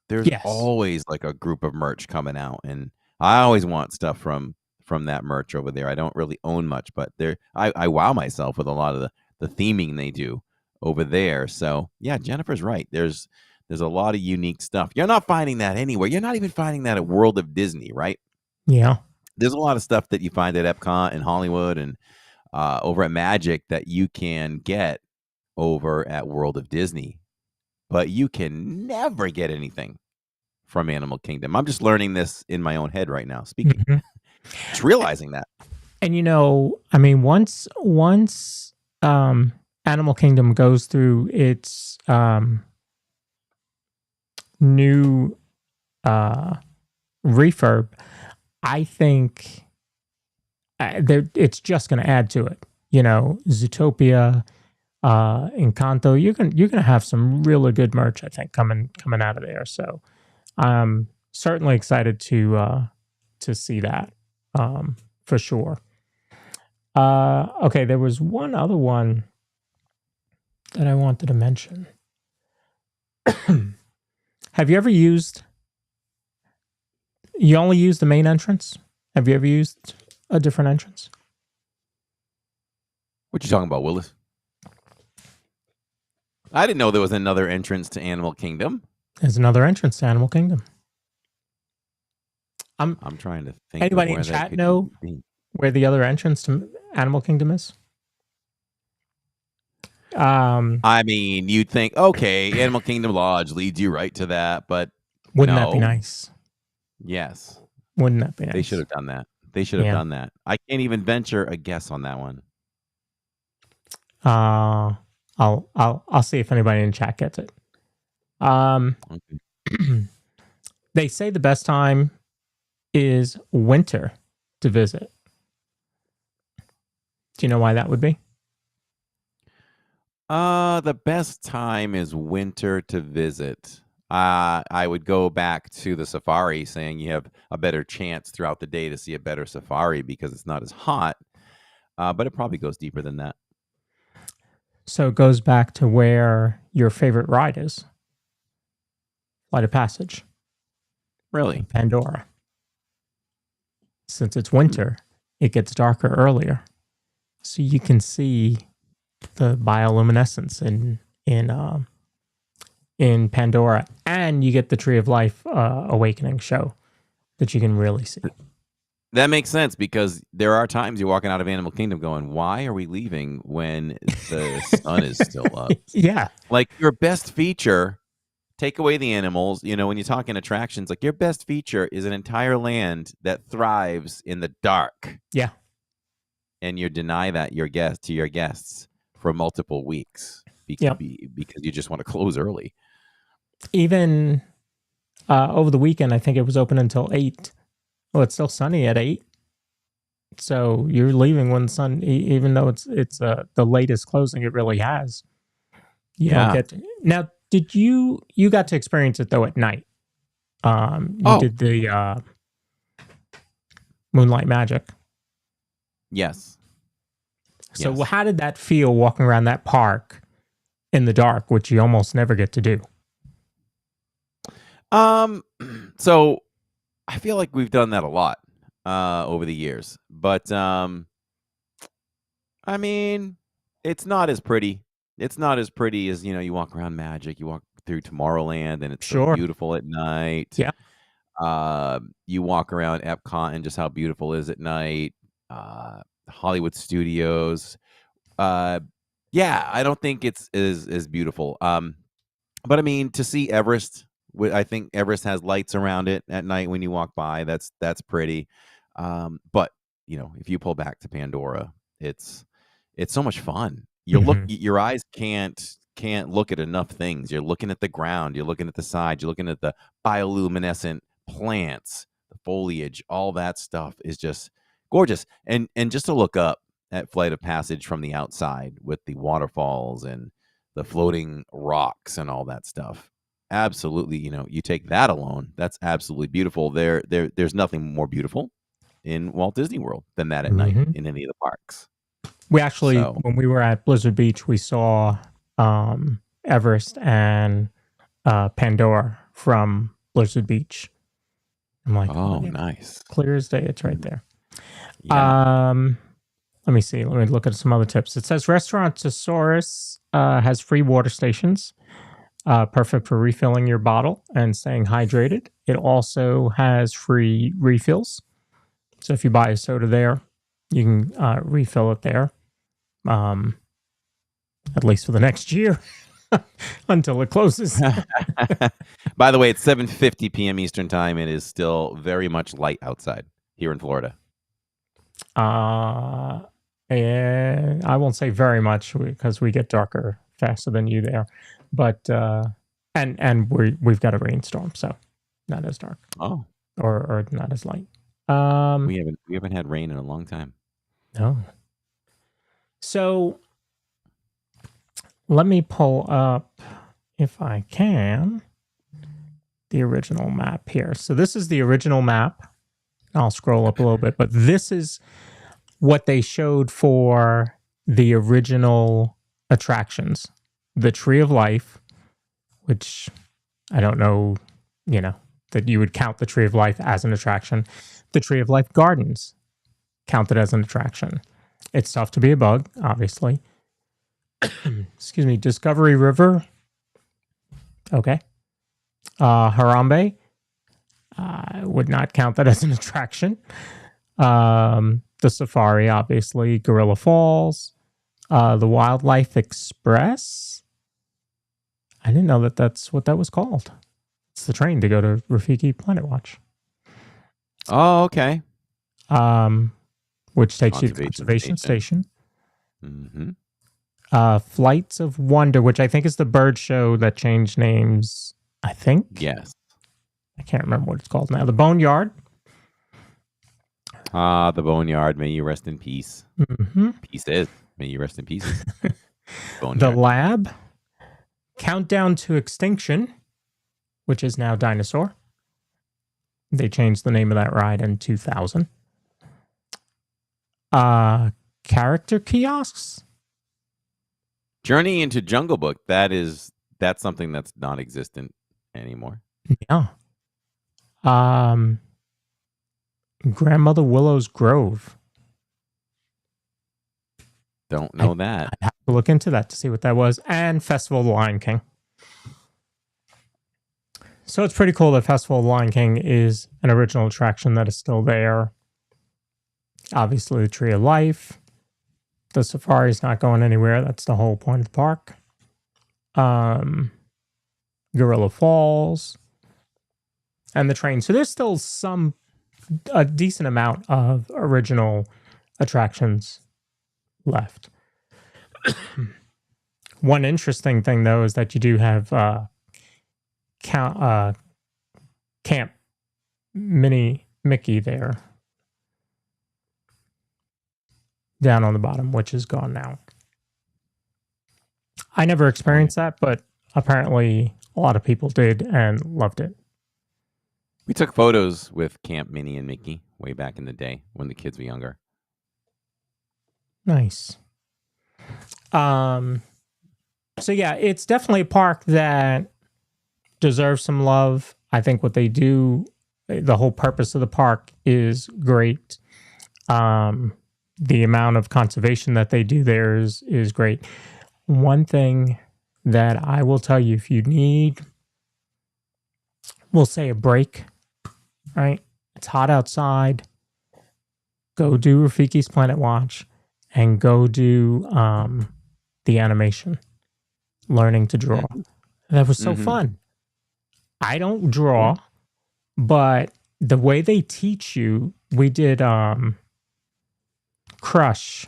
S6: There's always like a group of merch coming out, and I always want stuff from that merch over there. I don't really own much, but I wow myself with a lot of the theming they do over there. So yeah, Jennifer's right. There's a lot of unique stuff. You're not finding that anywhere. You're not even finding that at World of Disney, right?
S7: Yeah.
S6: There's a lot of stuff that you find at Epcot and Hollywood and over at Magic that you can get over at World of Disney, but you can never get anything from Animal Kingdom. I'm just learning this in my own head right now, speaking. Just realizing that.
S7: And once Animal Kingdom goes through its new refurb, I think it's just going to add to it. Zootopia, Encanto, you're gonna have some really good merch, I think, coming out of there. So I'm certainly excited to see that for sure. Okay, there was one other one that I wanted to mention. Have you ever used? You only use the main entrance? Have you ever used a different entrance?
S6: What you talking about, Willis? I didn't know there was another entrance to Animal Kingdom.
S7: There's another entrance to Animal Kingdom. I'm
S6: trying to think.
S7: Anybody in chat know where the other entrance to Animal Kingdom is?
S6: I mean, you'd think, okay, Animal Kingdom Lodge leads you right to that, but
S7: wouldn't that be nice?
S6: Yes.
S7: Wouldn't that be nice?
S6: They should have done that. They should have done that. I can't even venture a guess on that one.
S7: I'll see if anybody in chat gets it. They say the best time is winter to visit. Do you know why that would be?
S6: The best time is winter to visit. I would go back to the safari, saying you have a better chance throughout the day to see a better safari because it's not as hot. But it probably goes deeper than that.
S7: So it goes back to where your favorite ride is. Flight of Passage.
S6: Really?
S7: Pandora. Since it's winter, it gets darker earlier. So you can see the bioluminescence in Pandora, and you get the Tree of Life Awakening show that you can really see.
S6: That makes sense because there are times you're walking out of Animal Kingdom going, why are we leaving when the sun is still up?
S7: Yeah.
S6: Like your best feature, take away the animals. You know, when you're talking attractions, like your best feature is an entire land that thrives in the dark.
S7: Yeah.
S6: And you deny that your guests for multiple weeks because you just want to close early.
S7: Even over the weekend, I think it was open until 8. Well, it's still sunny at 8. So you're leaving when the sun, even though it's the latest closing it really has. You don't get to, now. Did you got to experience it though at night? You did the Moonlight Magic.
S6: Yes.
S7: So how did that feel walking around that park in the dark, which you almost never get to do?
S6: So I feel like we've done that a lot over the years, but I mean, it's not as pretty. It's not as pretty as, you walk around Magic, you walk through Tomorrowland, and it's so beautiful at night.
S7: Yeah.
S6: You walk around Epcot and just how beautiful it is at night. Hollywood Studios. I don't think it's as beautiful. But I mean, to see Everest, I think Everest has lights around it at night when you walk by. That's pretty. But if you pull back to Pandora, it's so much fun. Your eyes can't look at enough things. You're looking at the ground, you're looking at the side, you're looking at the bioluminescent plants, the foliage, all that stuff is just gorgeous. And just to look up at Flight of Passage from the outside with the waterfalls and the floating rocks and all that stuff. Absolutely, you take that alone, that's absolutely beautiful. There's nothing more beautiful in Walt Disney World than that at night in any of the parks.
S7: We actually, when we were at Blizzard Beach, we saw Everest and Pandora from Blizzard Beach. I'm like,
S6: oh, nice.
S7: Clear as day. It's right there. Yeah. Let me see. Let me look at some other tips. It says Restaurantosaurus has free water stations, perfect for refilling your bottle and staying hydrated. It also has free refills. So if you buy a soda there, you can refill it there. At least for the next year until it closes.
S6: By the way, it's 7:50 p.m. Eastern time. It is still very much light outside here in Florida.
S7: And I won't say very much because we get darker faster than you there, but and we've got a rainstorm, so not as dark.
S6: Oh,
S7: or not as light.
S6: We haven't had rain in a long time.
S7: No. So let me pull up, if I can, the original map here. So this is the original map. I'll scroll up a little bit, but this is what they showed for the original attractions. The Tree of Life, which I don't know, that you would count the Tree of Life as an attraction. The Tree of Life Gardens counted as an attraction. It's tough to be a bug, obviously. Excuse me. Discovery River. Okay. Harambe. Would not count that as an attraction. The Safari, obviously. Gorilla Falls. The Wildlife Express. I didn't know that's what that was called. It's the train to go to Rafiki Planet Watch.
S6: Oh, okay.
S7: Which takes you to Conservation Station.
S6: Mm-hmm.
S7: Flights of Wonder, which I think is the bird show that changed names, I think.
S6: Yes.
S7: I can't remember what it's called now. The Boneyard.
S6: The Boneyard. May you rest in peace.
S7: Mm-hmm.
S6: Pieces. May you rest in pieces.
S7: The Lab. Countdown to Extinction, which is now Dinosaur. They changed the name of that ride in 2000. Character kiosks.
S6: Journey into Jungle Book. That's something that's non-existent anymore.
S7: Yeah. Grandmother Willow's Grove.
S6: Don't know that.
S7: I have to look into that to see what that was. And Festival of the Lion King. So it's pretty cool that Festival of the Lion King is an original attraction that is still there. Obviously, the Tree of Life. The safari's not going anywhere. That's the whole point of the park. Gorilla Falls, and the train. So there's still a decent amount of original attractions left. One interesting thing, though, is that you do have Camp Mini Mickey there down on the bottom, which is gone now. I never experienced that, but apparently a lot of people did and loved it.
S6: We took photos with Camp Minnie and Mickey way back in the day when the kids were younger.
S7: Nice. So yeah, it's definitely a park that deserves some love. I think what they do, the whole purpose of the park is great. The amount of conservation that they do there is great. One thing that I will tell you, if you need, we'll say a break, right? It's hot outside. Go do Rafiki's Planet Watch and go do the animation, learning to draw. That was so fun. I don't draw, but the way they teach you, we did Crush.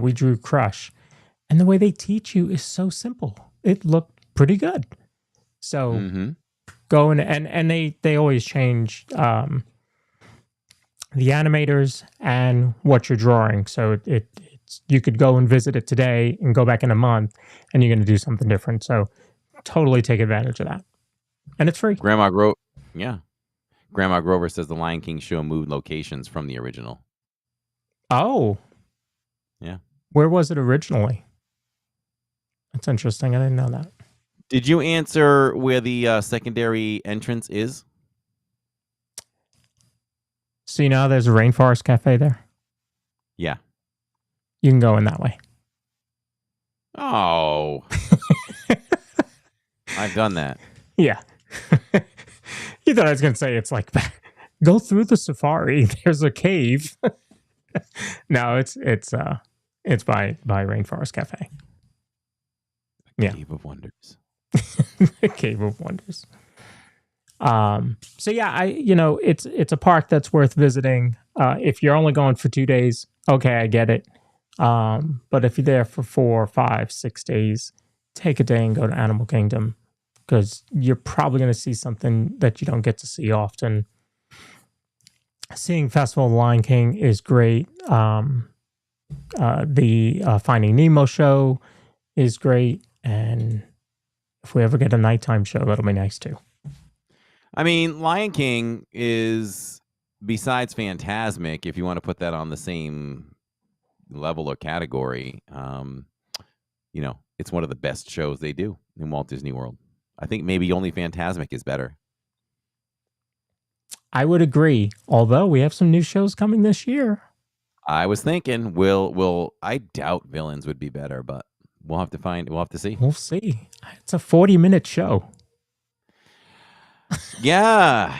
S7: We drew Crush. And the way they teach you is so simple. It looked pretty good. So go and they always change the animators and what you're drawing. So it's you could go and visit it today and go back in a month and you're going to do something different. So totally take advantage of that. And it's free.
S6: Grandma Grover says the Lion King show moved locations from the original.
S7: Oh.
S6: Yeah.
S7: Where was it originally? That's interesting. I didn't know that.
S6: Did you answer where the secondary entrance is?
S7: So you know there's a Rainforest Cafe there?
S6: Yeah.
S7: You can go in that way.
S6: Oh. I've done that.
S7: Yeah. You thought I was going to say it's like, go through the safari. There's a cave. No, it's by Rainforest Cafe. Yeah.
S6: Cave of Wonders.
S7: The Cave of Wonders. So yeah, it's a park that's worth visiting. If you're only going for 2 days, okay, I get it. But if you're there for 4, 5, 6 days, take a day and go to Animal Kingdom because you're probably going to see something that you don't get to see often. Seeing Festival of the Lion King is great. The Finding Nemo show is great. And if we ever get a nighttime show, that'll be nice too.
S6: I mean, Lion King is, besides Fantasmic, if you want to put that on the same level or category, it's one of the best shows they do in Walt Disney World. I think maybe only Fantasmic is better.
S7: I would agree. Although we have some new shows coming this year.
S6: I was thinking, I doubt Villains would be better, but we'll have to see.
S7: We'll see. It's a 40-minute show.
S6: Yeah.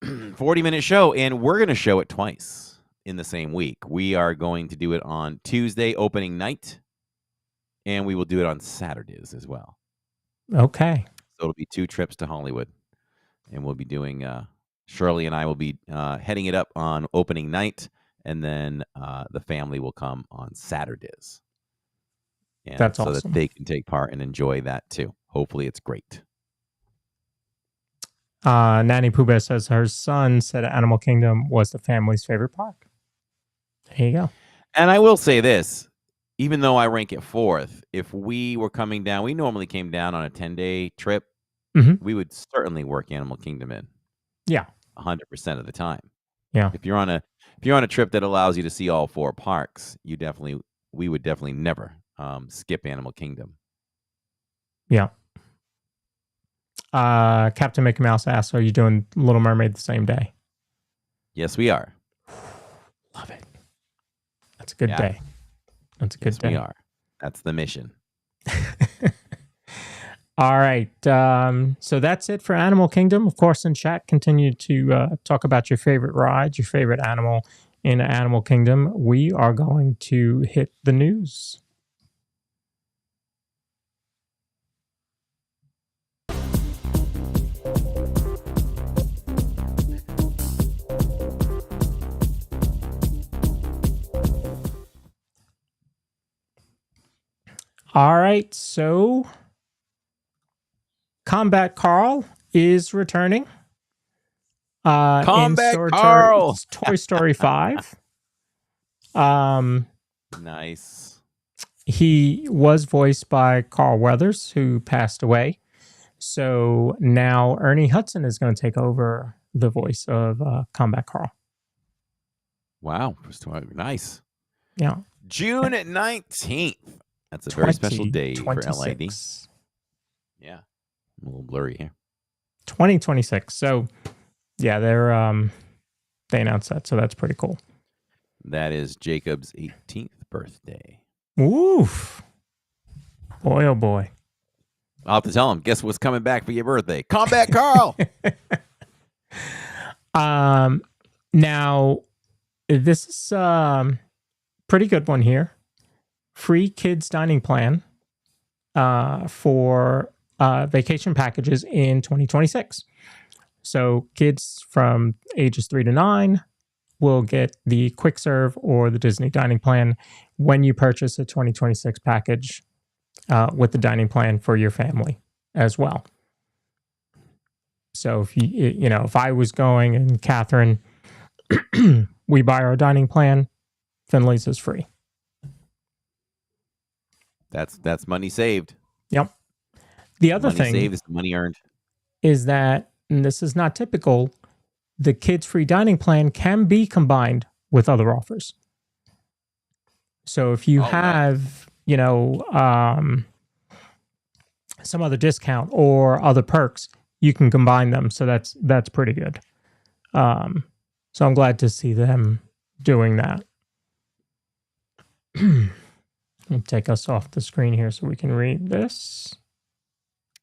S6: 40-minute show, and we're going to show it twice in the same week. We are going to do it on Tuesday opening night, and we will do it on Saturdays as well.
S7: Okay.
S6: So it'll be 2 trips to Hollywood, and we'll be doing Shirley and I will be heading it up on opening night, and then the family will come on Saturdays. And
S7: that's
S6: so
S7: awesome.
S6: That they can take part and enjoy that too. Hopefully it's great.
S7: Nanny Pooh Bear says her son said Animal Kingdom was the family's favorite park. There you go.
S6: And I will say this, even though I rank it 4th, if we were coming down, we normally came down on a 10-day trip, we would certainly work Animal Kingdom in.
S7: Yeah.
S6: 100% of the time.
S7: Yeah.
S6: If you're on a trip that allows you to see all 4 parks, we would definitely never skip Animal Kingdom.
S7: Yeah. Captain Mickey Mouse asks, are you doing Little Mermaid the same day?
S6: Yes, we are.
S7: Love it. That's a good day. That's a good day.
S6: We are. That's the mission.
S7: All right. So that's it for Animal Kingdom. Of course, in chat, continue to talk about your favorite rides, your favorite animal, in Animal Kingdom, we are going to hit the news. All right, so Combat Carl is returning.
S6: Combat
S7: in
S6: Carl!
S7: Toy Story 5.
S6: Nice.
S7: He was voiced by Carl Weathers, who passed away. So now Ernie Hudson is going to take over the voice of Combat Carl.
S6: Wow. Nice.
S7: Yeah.
S6: June 19th. That's a very special day for LID. Yeah. I'm a little blurry here.
S7: 2026. So, yeah, they announced that. So that's pretty cool.
S6: That is Jacob's 18th birthday.
S7: Oof. Boy, oh boy.
S6: I'll have to tell him, guess what's coming back for your birthday? Combat Carl!
S7: Now, this is pretty good one here. Free kids dining plan for vacation packages in 2026. So kids from ages 3 to 9 will get the quick serve or the Disney dining plan when you purchase a 2026 package with the dining plan for your family as well. So if if I was going and Catherine, we buy our dining plan, Finley's is free.
S6: That's money saved.
S7: Yep. The other
S6: money
S7: thing
S6: saved is money earned.
S7: Is that, and this is not typical, the kids free dining plan can be combined with other offers. So if you have, some other discount or other perks, you can combine them. So that's pretty good. So I'm glad to see them doing that. Let me take us off the screen here so we can read this.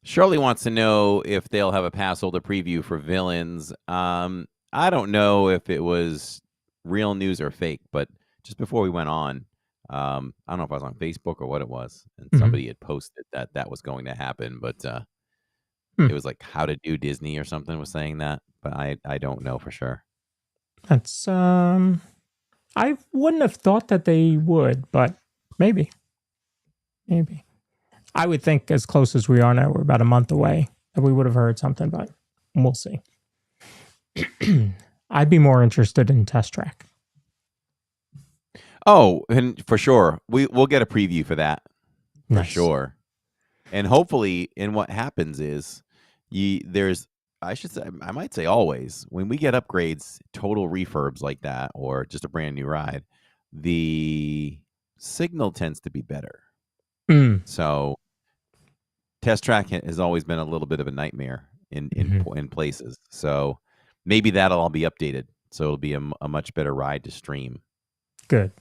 S6: Shirley wants to know if they'll have a pass holder preview for Villains. I don't know if it was real news or fake, but just before we went on, I don't know if I was on Facebook or what it was, and somebody had posted that was going to happen, but it was like How to Do Disney or something was saying that, but I don't know for sure.
S7: That's I wouldn't have thought that they would, but maybe. I would think as close as we are now, we're about a month away, that we would have heard something, but we'll see. I'd be more interested in Test Track.
S6: Oh, and for sure. We'll get a preview for that. For sure. And hopefully, and what happens is I might say always, when we get upgrades, total refurbs like that, or just a brand new ride, the signal tends to be better. So Test Track has always been a little bit of a nightmare in places. So maybe that'll all be updated. So it'll be a much better ride to stream.
S7: Good.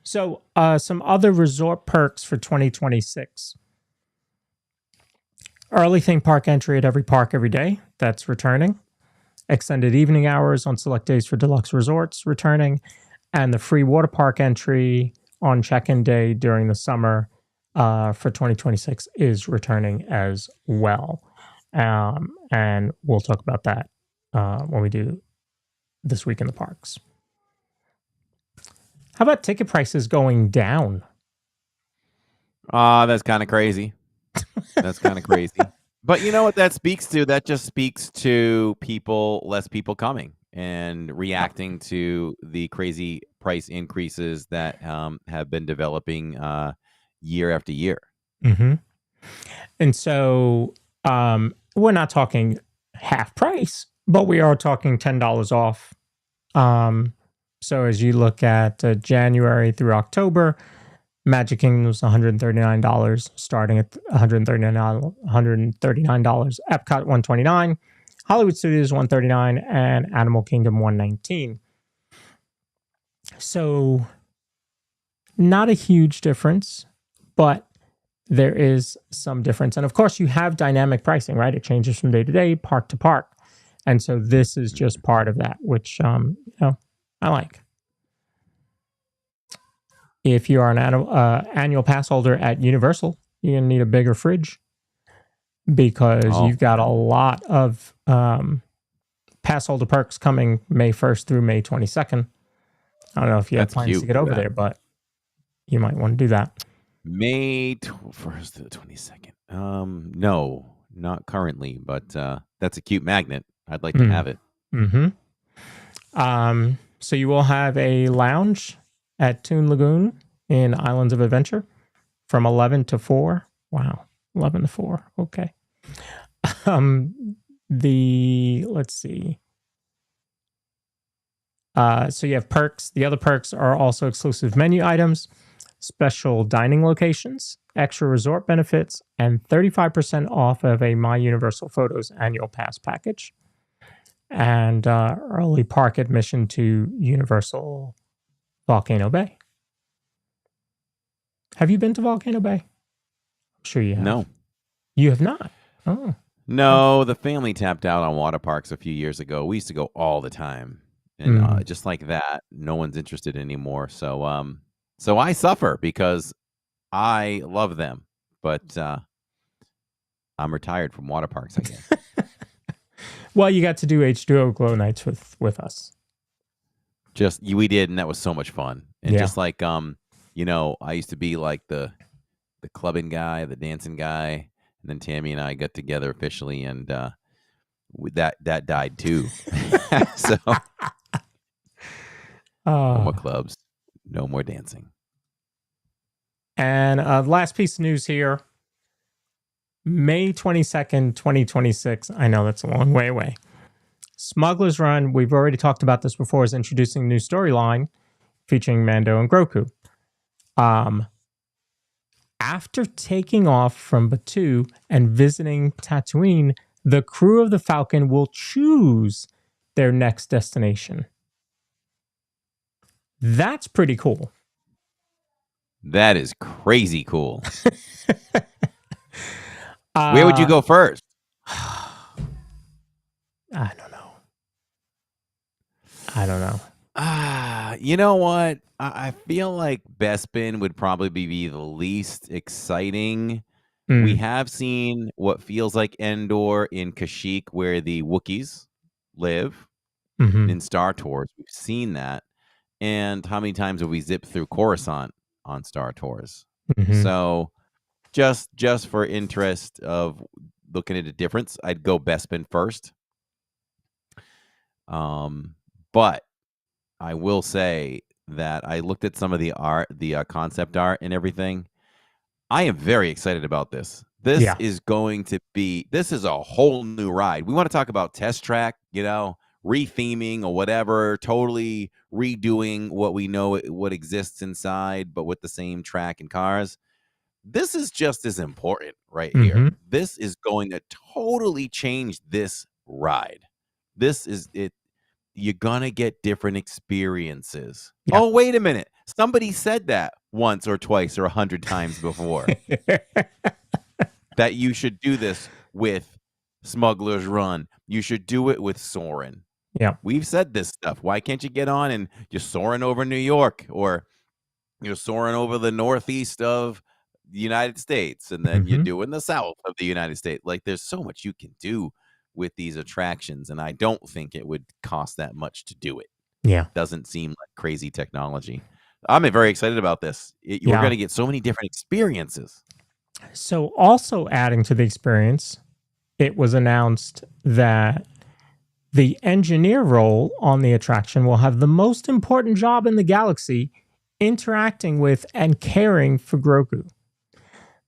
S7: So some other resort perks for 2026. Early theme park entry at every park every day. That's returning. Extended evening hours on select days for deluxe resorts returning. And the free water park entry on check-in day during the summer for 2026 is returning as well. And we'll talk about that when we do This Week in the Parks. How about ticket prices going down?
S6: That's kind of crazy. That's kind of crazy. But you know what that speaks to? That just speaks to less people coming and reacting to the crazy price increases that have been developing year after year.
S7: And so we're not talking half price, but we are talking $10 off. So as you look at January through October, Magic Kingdom was $139, starting at $139. Epcot $129, Hollywood Studios $139, and Animal Kingdom $119. So not a huge difference, but there is some difference. And of course, you have dynamic pricing, right? It changes from day to day, park to park. And so this is just part of that, which I like. If you are an annual pass holder at Universal, you're going to need a bigger fridge because you've got a lot of pass holder perks coming May 1st through May 22nd. I don't know if you have plans to get over there, but you might want to do that.
S6: May 1st to the 22nd. No, not currently, but that's a cute magnet. I'd like to have it.
S7: So you will have a lounge at Toon Lagoon in Islands of Adventure from 11 to 4. Wow, 11 to 4. Okay. Let's see. So you have perks. The other perks are also exclusive menu items, special dining locations, extra resort benefits, and 35% off of a My Universal Photos annual pass package, and early park admission to Universal Volcano Bay. Have you been to Volcano Bay? I'm sure you have.
S6: No.
S7: You have not? Oh.
S6: No, the family tapped out on water parks a few years ago. We used to go all the time. And just like that, no one's interested anymore. So so I suffer because I love them. But I'm retired from water parks, I guess.
S7: Well, you got to do H2O Glow Nights with us.
S6: We did, and that was so much fun. And just like I used to be like the clubbing guy, the dancing guy, and then Tammy and I got together officially, and that died too. So no more clubs, no more dancing.
S7: And last piece of news here. May 22nd, 2026. I know that's a long way away. Smuggler's Run, we've already talked about this before, is introducing a new storyline featuring Mando and Grogu. After taking off from Batuu and visiting Tatooine, the crew of the Falcon will choose their next destination. That's pretty cool.
S6: That is crazy cool. Where would you go first?
S7: I don't know.
S6: You know what? I feel like Bespin would probably be the least exciting. We have seen what feels like Endor in Kashyyyk, where the Wookiees live in Star Tours. We've seen that. And how many times have we zipped through Coruscant on Star Tours? So just for interest of looking at a difference, I'd go Bespin first. But I will say that I looked at some of the art, the concept art and everything. I am very excited about this. This is going to be, this is a whole new ride. We want to talk about test track, retheming or whatever, totally redoing what we know, what exists inside, but with the same track and cars. This is just as important right here. This is going to totally change this ride. This is it. You're going to get different experiences. Yeah. Oh, wait a minute. Somebody said that once or twice or 100 times before. That you should do this with Smuggler's Run. You should do it with Soarin'.
S7: Yeah.
S6: We've said this stuff. Why can't you get on and you're soaring over New York, or you're soaring over the northeast of the United States, and then you're doing the south of the United States? Like, there's so much you can do with these attractions, and I don't think it would cost that much to do it.
S7: Yeah.
S6: Doesn't seem like crazy technology. I'm very excited about this. You're going to get so many different experiences.
S7: So also adding to the experience, it was announced that the engineer role on the attraction will have the most important job in the galaxy, interacting with and caring for Grogu.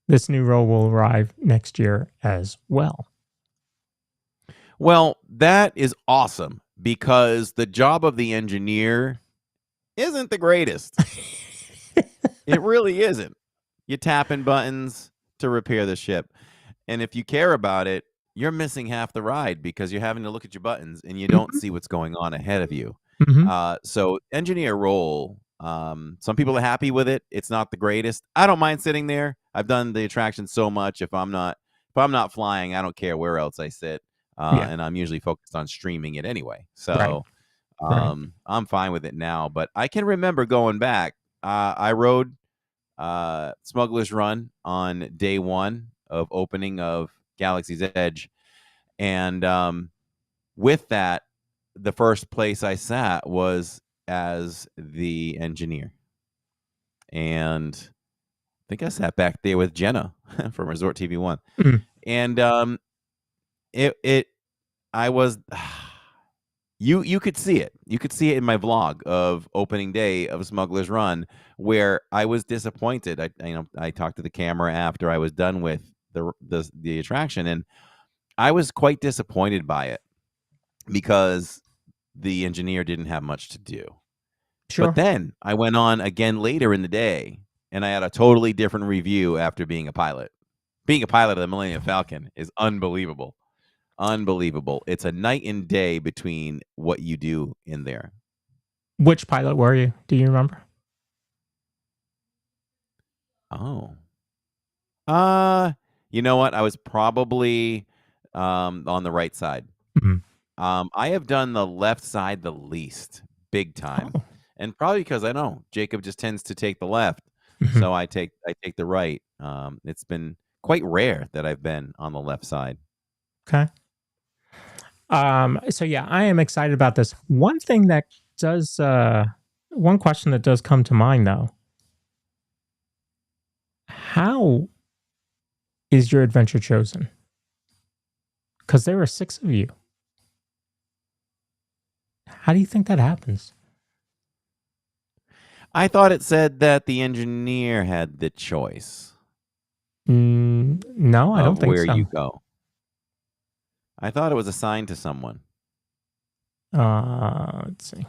S7: This new role will arrive next year as well.
S6: Well, that is awesome, because the job of the engineer isn't the greatest. It really isn't. You're tapping buttons to repair the ship. And if you care about it, you're missing half the ride, because you're having to look at your buttons and you don't see what's going on ahead of you. So engineer role, some people are happy with it. It's not the greatest. I don't mind sitting there. I've done the attraction so much. If I'm not flying, I don't care where else I sit. and I'm usually focused on streaming it anyway. So I'm fine with it now. But I can remember going back. I rode Smuggler's Run on day one of opening of Galaxy's Edge, and with that, the first place I sat was as the engineer, and I think I sat back there with Jenna from Resort TV One, and I was. You could see it. You could see it in my vlog of opening day of Smuggler's Run, where I was disappointed. I talked to the camera after I was done with the attraction, and I was quite disappointed by it because the engineer didn't have much to do.
S7: Sure.
S6: But then I went on again later in the day, and I had a totally different review after being a pilot. Being a pilot of the Millennium Falcon is unbelievable. Unbelievable. It's a night and day between what you do in there.
S7: Which pilot were you? Do you remember?
S6: Oh. You know what? I was probably on the right side. I have done the left side the least, big time. And probably because I know Jacob just tends to take the left. So I take the right. It's been quite rare that I've been on the left side.
S7: Okay. So yeah, I am excited about this. One thing that does, one question that does come to mind though, how is your adventure chosen? Because there are 6 of you. How do you think that happens?
S6: I thought it said that the engineer had the choice.
S7: No, I don't think
S6: where
S7: so.
S6: you go. I thought it was assigned to someone.
S7: Let's see.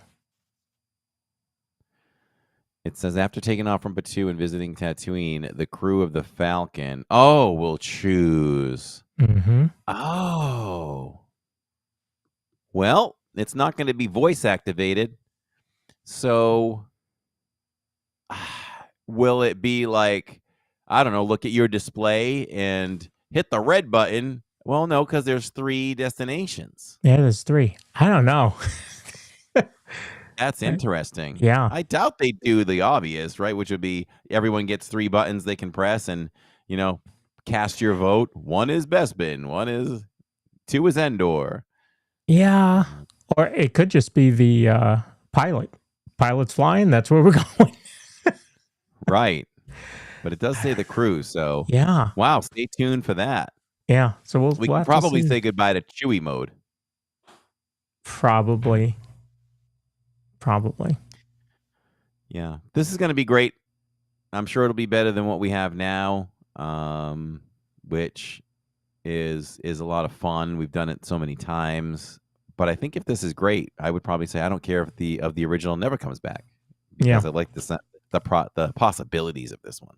S6: It says after taking off from Batuu and visiting Tatooine, the crew of the Falcon will choose. Oh. Well, it's not going to be voice activated. So will it be like, I don't know, look at your display and hit the red button? Well, no, because there's 3 destinations.
S7: Yeah, there's 3. I don't know.
S6: That's interesting.
S7: Yeah.
S6: I doubt they do the obvious, right? Which would be everyone gets 3 buttons they can press and, cast your vote. 1 is Bespin. 2 is Endor.
S7: Yeah. Or it could just be the pilot. Pilot's flying. That's where we're going.
S6: Right. But it does say the crew. So,
S7: yeah.
S6: Wow. Stay tuned for that.
S7: Yeah. So we'll
S6: can probably say goodbye to Chewie mode.
S7: Probably.
S6: Yeah. This is going to be great. I'm sure it'll be better than what we have now, which is a lot of fun. We've done it so many times. But I think if this is great, I would probably say I don't care if the original never comes back. Because I like the possibilities of this one.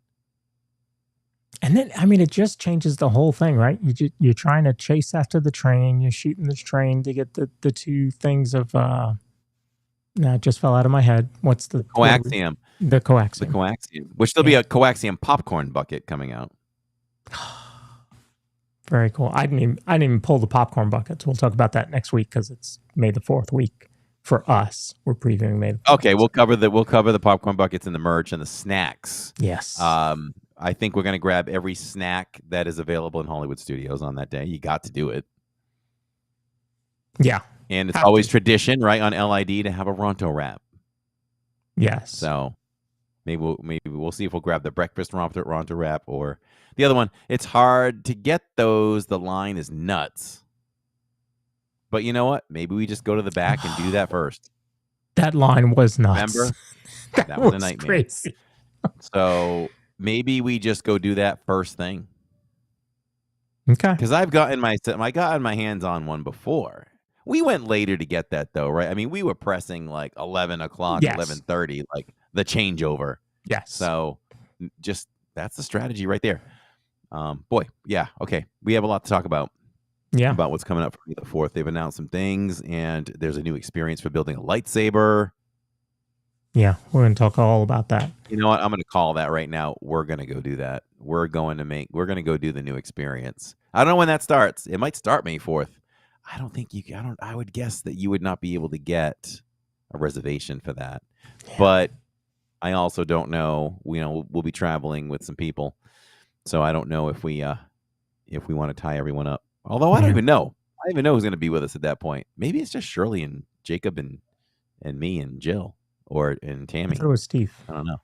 S7: And then, I mean, it just changes the whole thing, right? You're trying to chase after the train. You're shooting this train to get the 2 things of... No, it just fell out of my head. What's the
S6: coaxium?
S7: The coaxium.
S6: The coaxium. Which there'll be a coaxium popcorn bucket coming out.
S7: Very cool. I didn't even pull the popcorn buckets. We'll talk about that next week because it's May the 4th week for us. We're previewing May the 4th.
S6: Okay, we'll cover the popcorn buckets and the merch and the snacks.
S7: Yes.
S6: I think we're going to grab every snack that is available in Hollywood Studios on that day. You got to do it.
S7: Yeah.
S6: And it's always tradition, right, on LID to have a Ronto wrap.
S7: Yes.
S6: So maybe we'll see if we'll grab the breakfast Ronto wrap or the other one. It's hard to get those. The line is nuts. But you know what? Maybe we just go to the back and do that first.
S7: That line was nuts.
S6: Remember?
S7: that
S6: was a nightmare.
S7: Crazy.
S6: So maybe we just go do that first thing.
S7: Okay.
S6: Because I got my hands on one before. We went later to get that though, right? I mean, we were pressing like 11 o'clock, 11:30, like the changeover.
S7: Yes.
S6: So just that's the strategy right there. Boy, yeah, okay. We have a lot to talk about.
S7: Yeah.
S6: About what's coming up for the 4th. They've announced some things, and there's a new experience for building a lightsaber.
S7: Yeah, we're going to talk all about that.
S6: You know what? I'm going to call that right now. We're going to go do that. We're going to go do the new experience. I don't know when that starts. It might start May 4th. I don't think you. I would guess that you would not be able to get a reservation for that. But I also don't know. We'll be traveling with some people, so I don't know if we want to tie everyone up. Although I don't even know. I don't even know who's going to be with us at that point. Maybe it's just Shirley and Jacob and me and Jill and Tammy.
S7: I thought it was Steve.
S6: I don't know.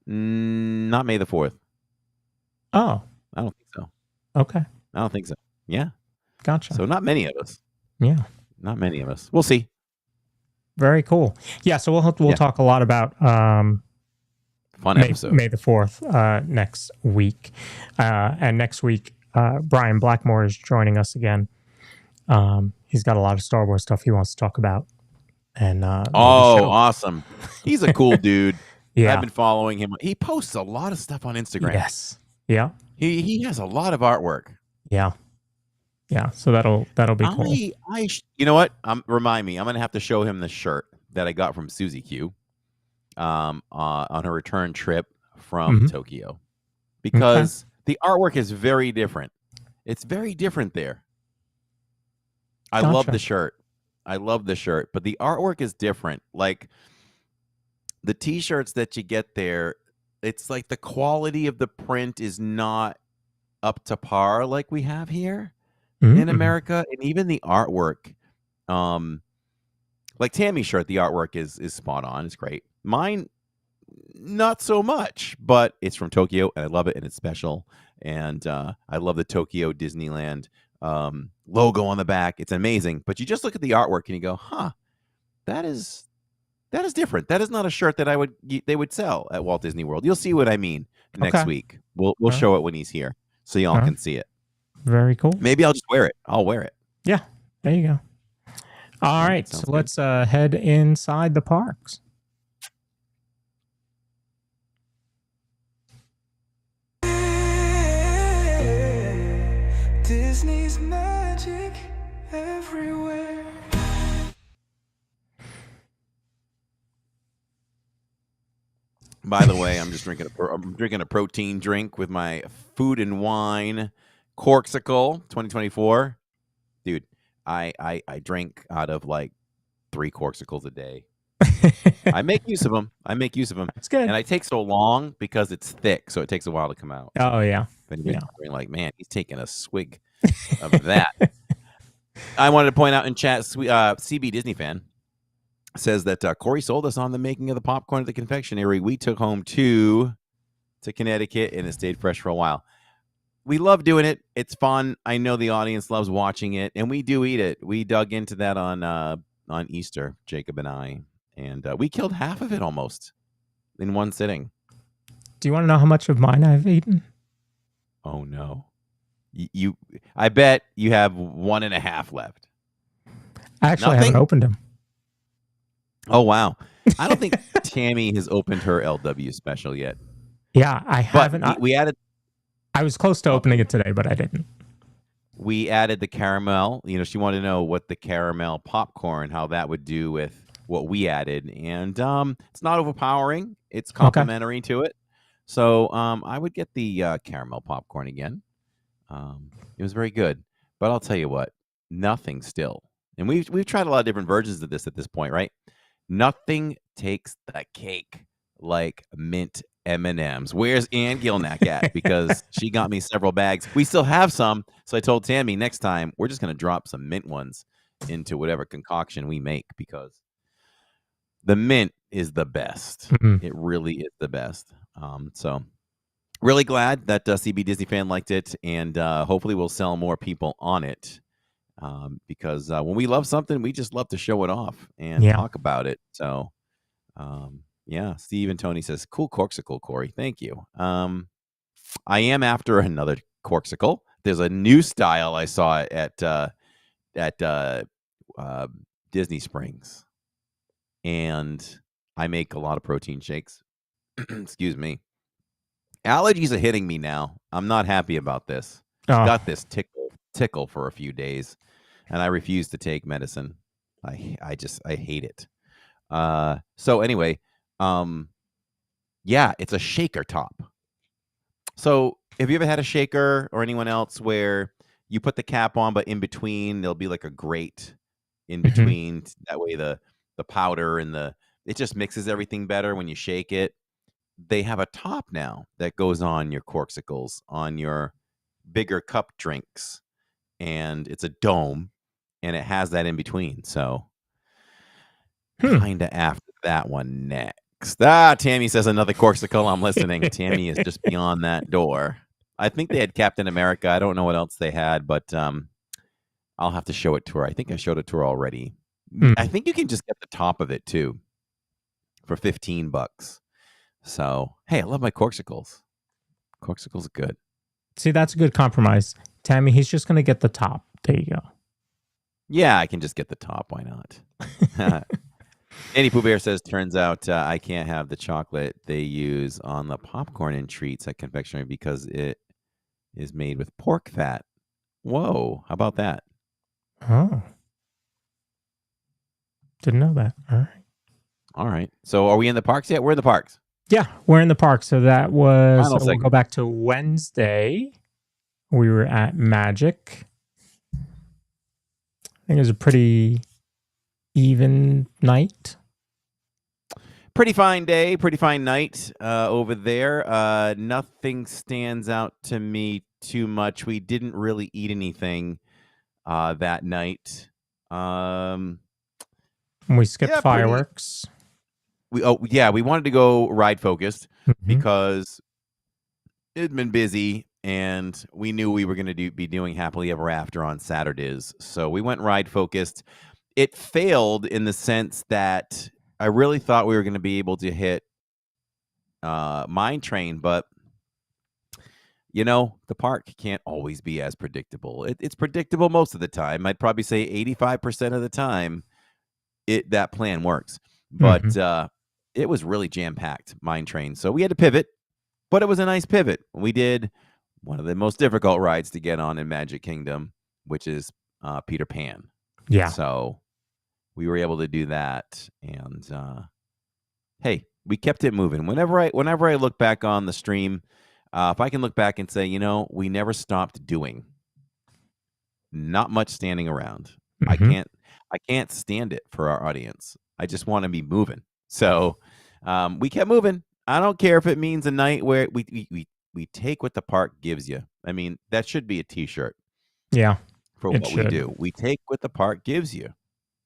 S6: Not May the 4th.
S7: Oh,
S6: I don't think so.
S7: okay.
S6: I don't think so. Yeah.
S7: Gotcha.
S6: So not many of us.
S7: Yeah.
S6: Not many of us. We'll see.
S7: Very cool. Yeah. So we'll talk a lot about
S6: fun episode.
S7: May the 4th next week. And next week, Brian Blackmore is joining us again. He's got a lot of Star Wars stuff he wants to talk about. And
S6: awesome. He's a cool dude.
S7: Yeah.
S6: I've been following him. He posts a lot of stuff on Instagram.
S7: Yes. Yeah.
S6: He has a lot of artwork.
S7: Yeah. Yeah. So that'll be cool.
S6: You know what? Remind me. I'm gonna have to show him the shirt that I got from Susie Q on her return trip from Tokyo. Because the artwork is very different. It's very different there. I love the shirt. But the artwork is different. Like the t-shirts that you get there, it's like the quality of the print is not up to par like we have here in America. And even the artwork, like Tammy's shirt, the artwork is spot on. It's great. Mine, not so much, but it's from Tokyo and I love it and it's special. And I love the Tokyo Disneyland logo on the back. It's amazing. But you just look at the artwork and you go, huh, that is different. That is not a shirt that they would sell at Walt Disney World. You'll see what I mean next week. We'll show it when he's here so y'all can see it.
S7: Very cool.
S6: Maybe I'll just wear it. I'll wear it.
S7: Yeah. There you go. All right. So let's head inside the parks.
S4: Disney's magic everywhere.
S6: By the way, I'm just drinking a protein drink with my Food and Wine Corksicle 2024. Dude, I drink out of like 3 Corksicles a day. I make use of them.
S7: It's good.
S6: And I take so long because it's thick, so it takes a while to come out.
S7: Oh yeah.
S6: Then you're like, man, he's taking a swig of that. I wanted to point out in chat, CB Disney fan says that Corey sold us on the making of the popcorn at the confectionery we took home to Connecticut, and it stayed fresh for a while. We love doing it. It's fun. I know the audience loves watching it, and we do eat it. We dug into that on Easter, Jacob and I, and we killed half of it almost in one sitting.
S7: Do you want to know how much of mine I've eaten?
S6: Oh no. I bet you have 1.5 left.
S7: I actually haven't opened them.
S6: Oh wow. I don't think Tammy has opened her LW special yet.
S7: Yeah, I haven't.
S6: We added.
S7: I was close to opening it today, but I didn't.
S6: We added the caramel. She wanted to know what the caramel popcorn, how that would do with what we added, and it's not overpowering. It's complementary to it. So I would get the caramel popcorn again. It was very good, but I'll tell you what, nothing still. And we've tried a lot of different versions of this at this point, right? Nothing takes the cake like mint M&Ms. Where's Ann Gilnack at? Because she got me several bags. We still have some, so I told Tammy next time we're just going to drop some mint ones into whatever concoction we make because the mint is the best. It really is the best. So really glad that CB Disney fan liked it, and hopefully we'll sell more people on it. Because when we love something, we just love to show it off and talk about it. So, Steve and Tony says, cool Corksicle, Corey. Thank you. I am after another Corksicle. There's a new style I saw at Disney Springs. And I make a lot of protein shakes. Excuse me. Allergies are hitting me now. I'm not happy about this. Got this tickle for a few days. And I refuse to take medicine. I hate it. So anyway, it's a shaker top. So have you ever had a shaker or anyone else where you put the cap on, but in between there'll be like a grate in between. That way the powder and it just mixes everything better when you shake it. They have a top now that goes on your corksicles, on your bigger cup drinks, and it's a dome, and it has that in between. So kind of after that one next. Tammy says another corksicle. I'm listening. Tammy is just beyond that door. I think they had Captain America. I don't know what else they had, but I'll have to show it to her. I think I showed it to her already. I think you can just get the top of it too for $15. So, hey, I love my corksicles. Corksicles are good.
S7: See, that's a good compromise. Tammy, he's just going to get the top. There you go.
S6: Yeah, I can just get the top. Why not? Andy Pooh Bear says, turns out I can't have the chocolate they use on the popcorn and treats at confectionery because it is made with pork fat. Whoa, how about that?
S7: Oh. Didn't know that. All right.
S6: All right. So are we in the parks yet? We're in the parks.
S7: Yeah, we're in the park. So that was,
S6: Final
S7: we'll
S6: segment.
S7: go back to Wednesday. We were at Magic. I think it was a pretty even night.
S6: Pretty fine day, pretty fine night over there. Nothing stands out to me too much. We didn't really eat anything that night.
S7: We skipped fireworks.
S6: We wanted to go ride focused because it had been busy and we knew we were going to be doing Happily Ever After on Saturdays. So we went ride focused. It failed in the sense that I really thought we were going to be able to hit Mine Train, but the park can't always be as predictable. It's predictable most of the time. I'd probably say 85% of the time that plan works. But it was really jam-packed, Mine Train. So we had to pivot, but it was a nice pivot. We did one of the most difficult rides to get on in Magic Kingdom, which is Peter Pan.
S7: Yeah.
S6: So we were able to do that. And hey, we kept it moving. Whenever I look back on the stream, if I can look back and say, we never stopped doing. Not much standing around. I can't stand it for our audience. I just want to be moving. So we kept moving. I don't care if it means a night where we take what the park gives you. I mean, that should be a T-shirt.
S7: Yeah.
S6: For what we do. We take what the park gives you.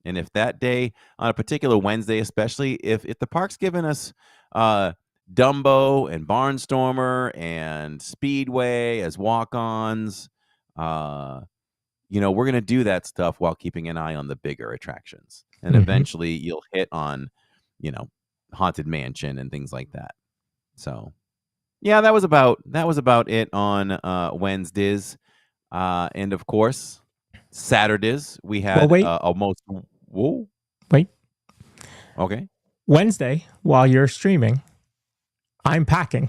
S6: And if that day, on a particular Wednesday especially, if the park's given us Dumbo and Barnstormer and Speedway as walk-ons, we're going to do that stuff while keeping an eye on the bigger attractions. And eventually you'll hit on, Haunted Mansion and things like that. So, yeah, that was about it on Wednesdays. And of course, Saturdays we had almost. Whoa!
S7: Wait.
S6: Okay.
S7: Wednesday, while you're streaming, I'm packing,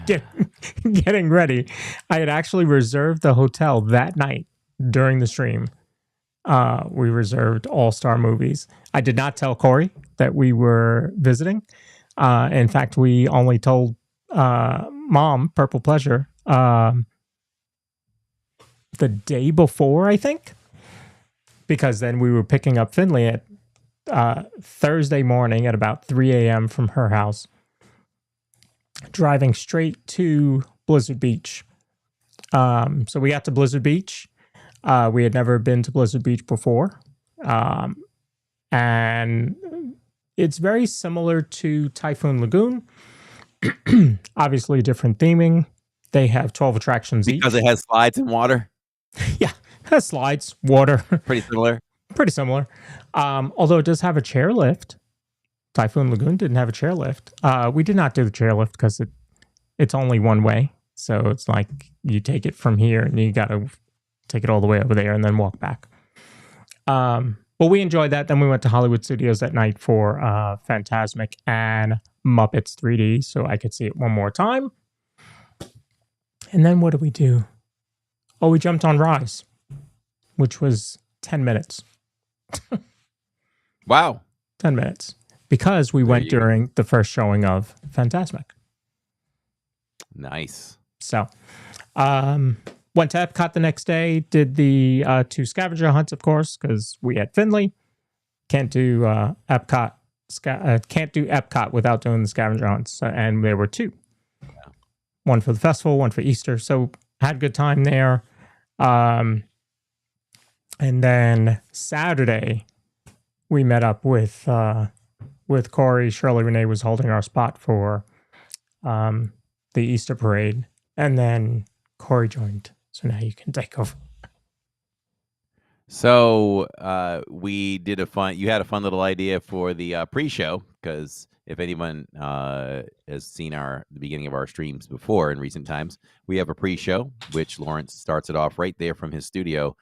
S7: getting ready. I had actually reserved the hotel that night during the stream. We reserved All-Star Movies. I did not tell Corey that we were visiting. In fact, we only told Mom, Purple Pleasure, the day before, I think, because then we were picking up Finley at Thursday morning at about 3 a.m. from her house, driving straight to Blizzard Beach. So we got to Blizzard Beach. We had never been to Blizzard Beach before. And it's very similar to Typhoon Lagoon. Obviously, different theming. They have 12 attractions
S6: because
S7: each.
S6: It has slides and water.
S7: Yeah, it has slides, water.
S6: Pretty similar.
S7: Pretty similar. Although it does have a chairlift. Typhoon Lagoon didn't have a chairlift. We did not do the chairlift because it's only one way. So it's like you take it from here and you got to take it all the way over there and then walk back. But we enjoyed that. Then we went to Hollywood Studios that night for Fantasmic and Muppets 3D so I could see it one more time. And then what did we do? Oh, we jumped on Rise, which was 10 minutes.
S6: Wow.
S7: 10 minutes. Because we went during the first showing of Fantasmic.
S6: Nice.
S7: So, Went to Epcot the next day. Did the 2 scavenger hunts, of course, because we had Finley. Can't do Epcot. Can't do Epcot without doing the scavenger hunts, and there were 2. One for the festival, one for Easter. So had a good time there. And then Saturday, we met up with Corey. Shirley Renee was holding our spot for the Easter parade, and then Corey joined. So now you can take over.
S6: So we did you had a fun little idea for the pre-show, because if anyone has seen the beginning of our streams before in recent times, we have a pre-show, which Lawrence starts it off right there from his studio,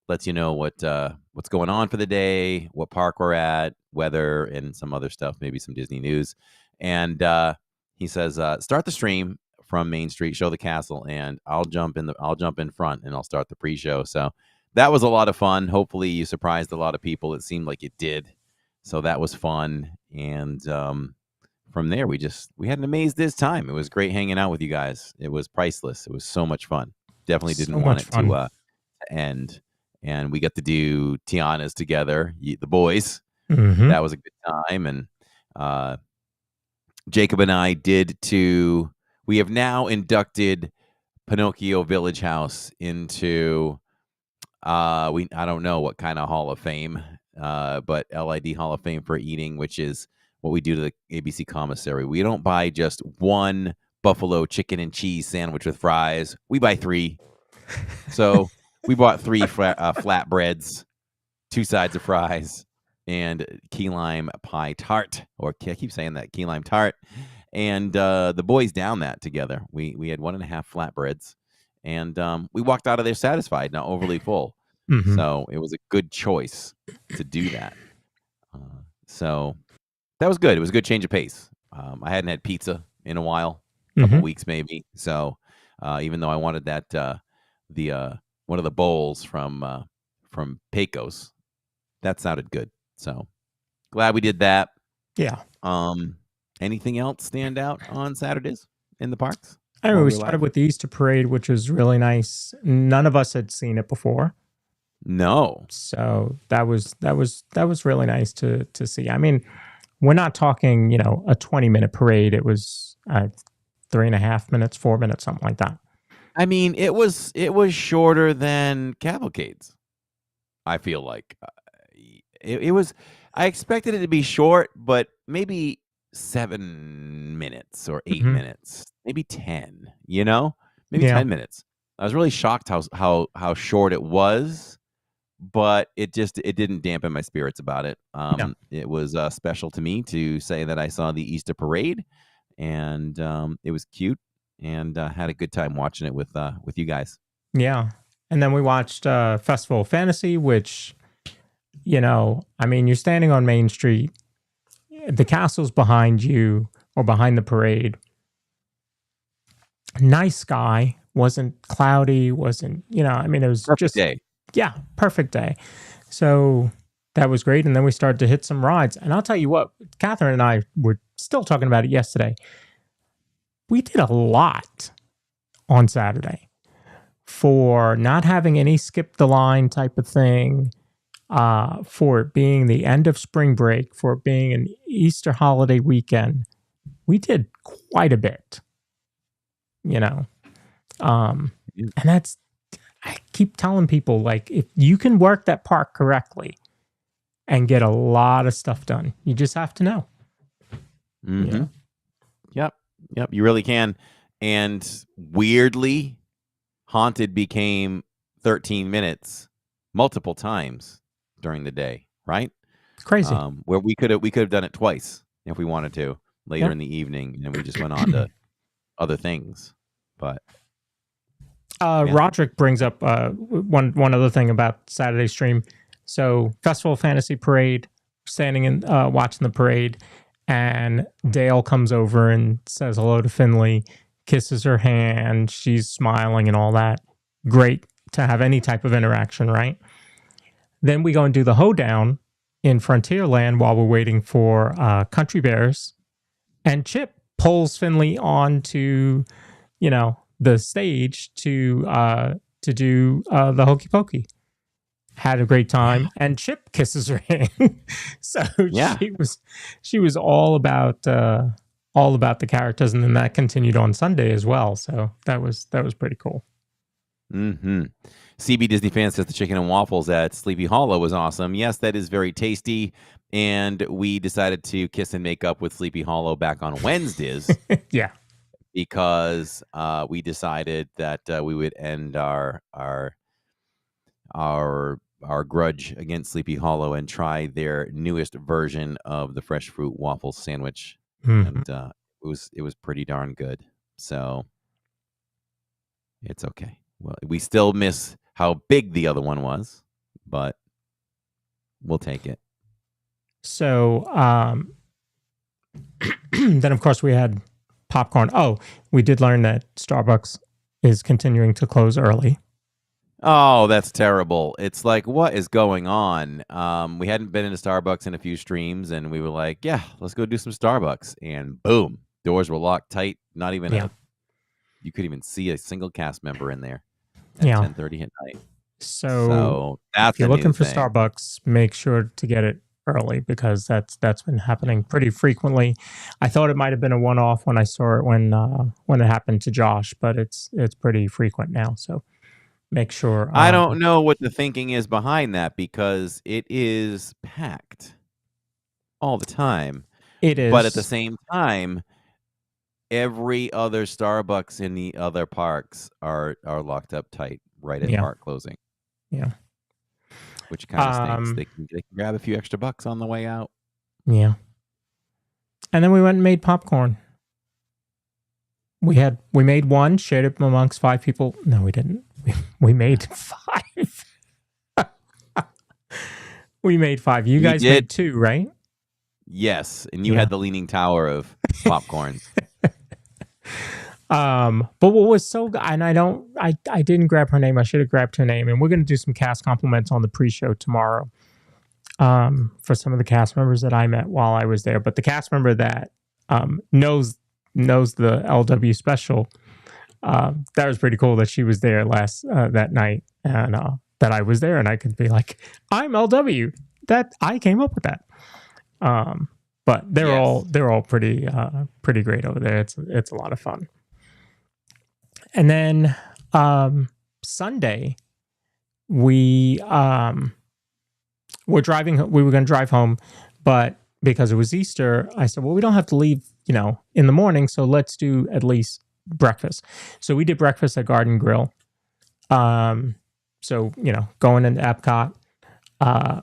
S6: lets you know what's going on for the day, what park we're at, weather, and some other stuff, maybe some Disney news. And he says, start the stream from Main Street, show the castle, and I'll jump in front and I'll start the pre-show. So that was a lot of fun. Hopefully you surprised a lot of people. It seemed like it did. So that was fun. And from there, we had an amazing time. It was great hanging out with you guys. It was priceless. It was so much fun. Definitely didn't want it to end. And we got to do Tiana's together, the boys.
S7: Mm-hmm.
S6: That was a good time. And Jacob and I we have now inducted Pinocchio Village House into I don't know what kind of Hall of Fame, but LID Hall of Fame for eating, which is what we do to the ABC commissary. We don't buy just one buffalo chicken and cheese sandwich with fries. We buy 3. So we bought 3 flatbreads, 2 sides of fries, and key lime pie tart. Or I keep saying that, key lime tart. And the boys downed that together. We had 1.5 flatbreads. And we walked out of there satisfied, not overly full.
S7: Mm-hmm.
S6: So it was a good choice to do that. So that was good. It was a good change of pace. I hadn't had pizza in a while, a couple weeks maybe. So even though I wanted that, one of the bowls from Pecos, that sounded good. So glad we did that.
S7: Yeah.
S6: Anything else stand out on Saturdays in the parks?
S7: I mean, we started with the Easter parade, which was really nice. None of us had seen it before.
S6: No.
S7: So that was really nice to see. I mean, we're not talking, a 20-minute parade. It was 3.5 minutes, 4 minutes, something like that.
S6: I mean, it was shorter than cavalcades. I feel like it was. I expected it to be short, but maybe 7 minutes or 8 minutes, maybe 10. Maybe 10 minutes. I was really shocked how short it was, but it didn't dampen my spirits about it. It was special to me to say that I saw the Easter parade, and it was cute, and had a good time watching it with you guys.
S7: Yeah, and then we watched Festival of Fantasy, which, I mean, you're standing on Main Street, the castle's behind you or behind the parade. Nice sky, wasn't cloudy, wasn't, I mean, it was
S6: perfect day.
S7: Yeah, perfect day. So that was great. And then we started to hit some rides. And I'll tell you what, Catherine and I were still talking about it yesterday. We did a lot on Saturday for not having any skip the line type of thing, for it being the end of spring break, for it being an Easter holiday weekend. We did quite a bit, and that's, I keep telling people, like, if you can work that park correctly and get a lot of stuff done, you just have to know.
S6: Mm-hmm. Yep, you really can. And weirdly, Haunted became 13 minutes multiple times during the day, right?
S7: It's crazy.
S6: Where we could have done it twice if we wanted to later in the evening, and then we just went on to other things. But
S7: Roderick brings up one other thing about Saturday stream. So Festival of Fantasy Parade, standing and watching the parade, and Dale comes over and says hello to Finley, kisses her hand, she's smiling and all that. Great to have any type of interaction, right? Then we go and do the hoedown in Frontierland while we're waiting for Country Bears, and Chip pulls Finley onto, the stage to to do the Hokey Pokey. Had a great time, and Chip kisses her hand. So
S6: Yeah.
S7: she was all about the characters, and then that continued on Sunday as well. So that was pretty cool.
S6: Mm-hmm. CB Disney fan says the chicken and waffles at Sleepy Hollow was awesome. Yes, that is very tasty. And we decided to kiss and make up with Sleepy Hollow back on Wednesdays.
S7: Yeah.
S6: Because we decided that we would end our grudge against Sleepy Hollow and try their newest version of the fresh fruit waffle sandwich. And it was pretty darn good. So it's okay. Well, we still miss how big the other one was, but we'll take it.
S7: So then, of course, we had popcorn. Oh, we did learn that Starbucks is continuing to close early.
S6: Oh, that's terrible. It's like, what is going on? We hadn't been into Starbucks in a few streams, and we were like, yeah, let's go do some Starbucks. And boom, doors were locked tight. Not even you couldn't even see a single cast member in there at 10:30 at night.
S7: So
S6: that's
S7: if you're looking for
S6: thing.
S7: Starbucks, make sure to get it early, because that's been happening pretty frequently. I thought it might have been a one-off when I saw it when it happened to Josh, but it's pretty frequent now. So make sure.
S6: I don't know what the thinking is behind that, because it is packed all the time.
S7: It is,
S6: but at the same time, every other Starbucks in the other parks are locked up tight right at park closing.
S7: Yeah.
S6: Which kind of stinks. They can grab a few extra bucks on the way out.
S7: Yeah. And then we went and made popcorn. We made one, shared it amongst 5 people. No, we didn't. We made 5. We made 5. You guys made 2, right?
S6: Yes, and you had the Leaning Tower of popcorn.
S7: But what was so good, and I didn't grab her name. I should have grabbed her name. And we're going to do some cast compliments on the pre-show tomorrow for some of the cast members that I met while I was there. But the cast member that knows the LW special, that was pretty cool that she was there that night, and that I was there, and I could be like, I'm LW. That I came up with that. But they're all pretty great over there. It's a lot of fun. And then Sunday, we were driving. We were going to drive home, but because it was Easter, I said, well, we don't have to leave, in the morning, so let's do at least breakfast. So we did breakfast at Garden Grill. So going into Epcot,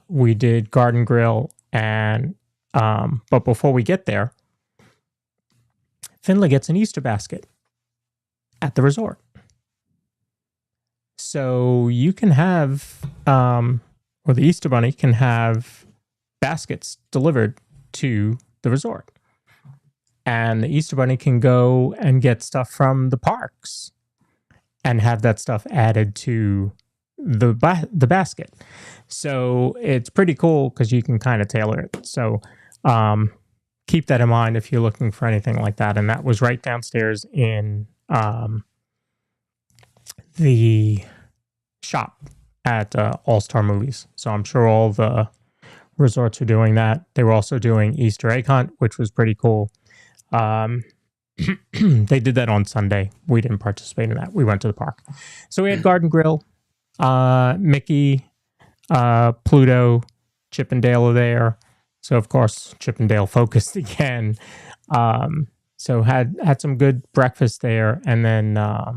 S7: we did Garden Grill, and but before we get there, Finley gets an Easter basket at the resort. So you can have, or the Easter Bunny can have baskets delivered to the resort. And the Easter Bunny can go and get stuff from the parks and have that stuff added to the basket. So it's pretty cool because you can kind of tailor it. So keep that in mind if you're looking for anything like that. And that was right downstairs in the shop at All Star Movies. So I'm sure all the resorts are doing that. They were also doing Easter egg hunt, which was pretty cool. They did that on Sunday. We didn't participate in that. We went to the park. So we had Garden Grill, Mickey, Pluto, Chip and Dale are there. So of course Chip and Dale focused again. So had some good breakfast there, and then I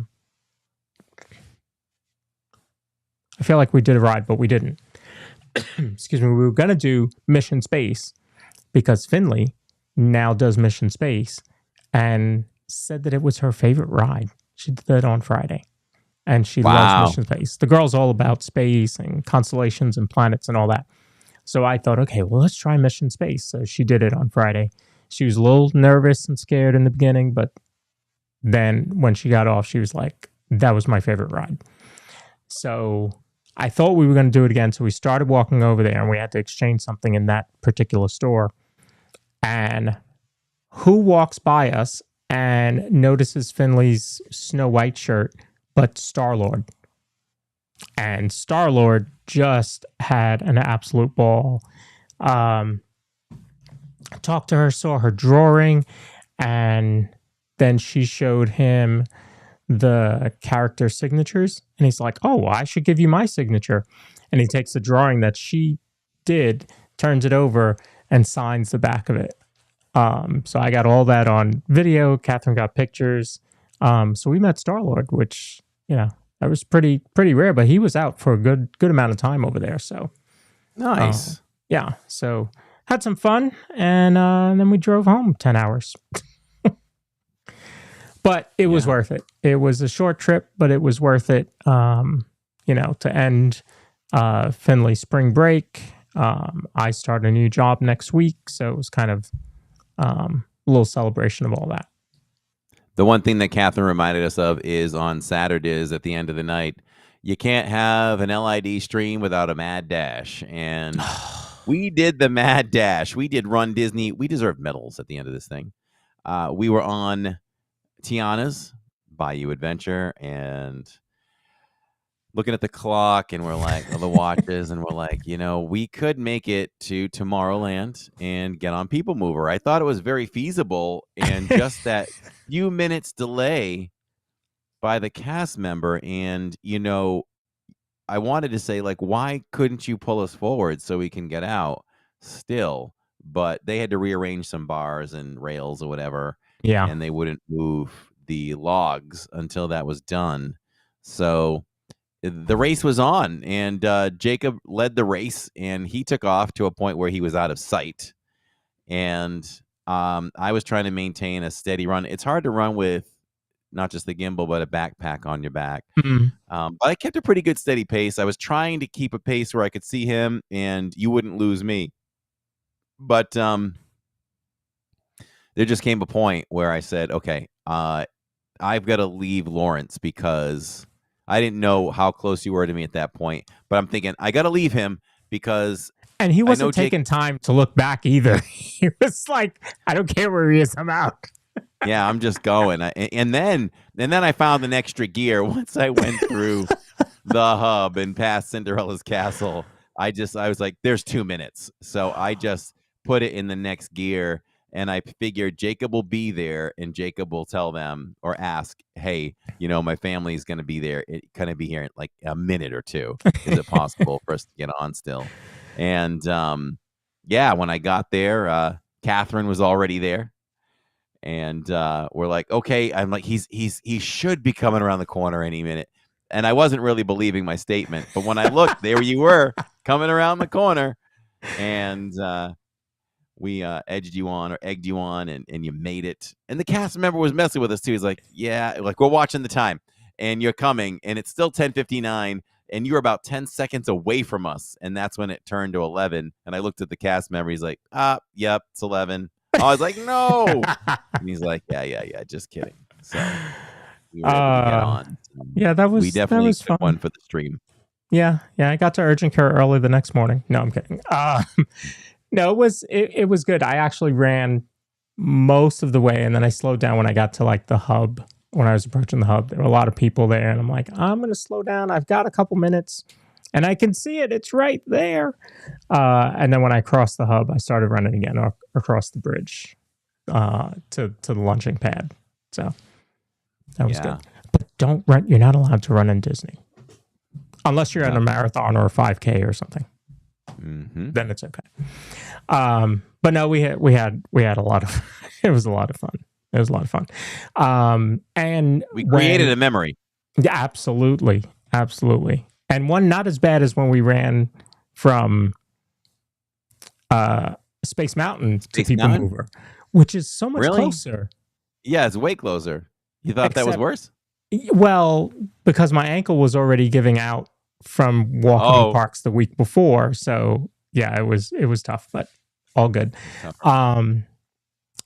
S7: feel like we did a ride, but we didn't. Excuse me. We were gonna do Mission Space because Finley now does Mission Space, and said that it was her favorite ride. She did that on Friday, and she loves Mission Space. The girl's all about space and constellations and planets and all that. So I thought, okay, well, let's try Mission Space. So she did it on Friday. She was a little nervous and scared in the beginning, but then when she got off, she was like, that was my favorite ride. So I thought we were going to do it again. So we started walking over there, and we had to exchange something in that particular store. And who walks by us and notices Finley's Snow White shirt, but Star-Lord? And Star-Lord just had an absolute ball. Talked to her, saw her drawing, and then she showed him the character signatures, and he's like, "Oh, I should give you my signature." And he takes the drawing that she did, turns it over, and signs the back of it. So I got all that on video. Catherine got pictures. So we met Star-Lord, which, that was pretty rare, but he was out for a good amount of time over there. So
S6: nice.
S7: Yeah. So had some fun, and then we drove home 10 hours. But it was worth it. It was a short trip, but it was worth it, to end Finley spring break. I start a new job next week, so it was kind of a little celebration of all that.
S6: The one thing that Catherine reminded us of is on Saturdays at the end of the night, you can't have an LID stream without a mad dash. And we did the mad dash. We did Run Disney. We deserve medals at the end of this thing. We were on Tiana's Bayou Adventure and looking at the clock, and we're like, the watches, and we're like, we could make it to Tomorrowland and get on People Mover. I thought it was very feasible, and just that few minutes delay by the cast member, and I wanted to say, like, why couldn't you pull us forward so we can get out still? But they had to rearrange some bars and rails or whatever.
S7: Yeah.
S6: And they wouldn't move the logs until that was done. So the race was on, and Jacob led the race, and he took off to a point where he was out of sight. And I was trying to maintain a steady run. It's hard to run with not just the gimbal, but a backpack on your back.
S7: Mm-hmm.
S6: But I kept a pretty good steady pace. I was trying to keep a pace where I could see him and you wouldn't lose me. But there just came a point where I said, okay, I've got to leave Lawrence, because I didn't know how close you were to me at that point. But I'm thinking, I got to leave him because...
S7: And he wasn't taking time to look back either. He was like, I don't care where he is, I'm out.
S6: Yeah, I'm just going. And then I found an extra gear once I went through the hub and past Cinderella's castle. I was like, there's 2 minutes. So I just put it in the next gear, and I figured Jacob will be there, and Jacob will tell them or ask, hey, my family's going to be there. Can I be here in like a minute or two? Is it possible for us to get on still? And when I got there, Catherine was already there. And we're like, okay. I'm like, he should be coming around the corner any minute. And I wasn't really believing my statement. But when I looked, there you were, coming around the corner. And we egged you on, and you made it. And the cast member was messing with us too. He's like, yeah, like, we're watching the time, and you're coming, and it's still 10:59, and you're about 10 seconds away from us. And that's when it turned to 11. And I looked at the cast member. He's like, yep, it's 11. I was like, no. And he's like, yeah, just kidding. So we were able to get on.
S7: Yeah, we
S6: definitely
S7: took
S6: one for the stream.
S7: Yeah, I got to urgent care early the next morning. No, I'm kidding. No, it was good. I actually ran most of the way, and then I slowed down when I got to like the hub. When I was approaching the hub, there were a lot of people there, and I'm like, I'm going to slow down. I've got a couple minutes, and I can see it. It's right there. And then when I crossed the hub, I started running again across the bridge to the launching pad. So that was good. But don't run. You're not allowed to run in Disney unless you're in a marathon or a 5K or something.
S6: Mm-hmm.
S7: Then it's okay. But no, we had a lot of. It was a lot of fun. It was a lot of fun. And
S6: we created a memory.
S7: Yeah, absolutely. And one not as bad as when we ran from Space Mountain to People Mover, which is so much closer.
S6: Yeah, it's way closer. You thought that was worse?
S7: Well, because my ankle was already giving out from walking in parks the week before. So yeah, it was tough, but all good.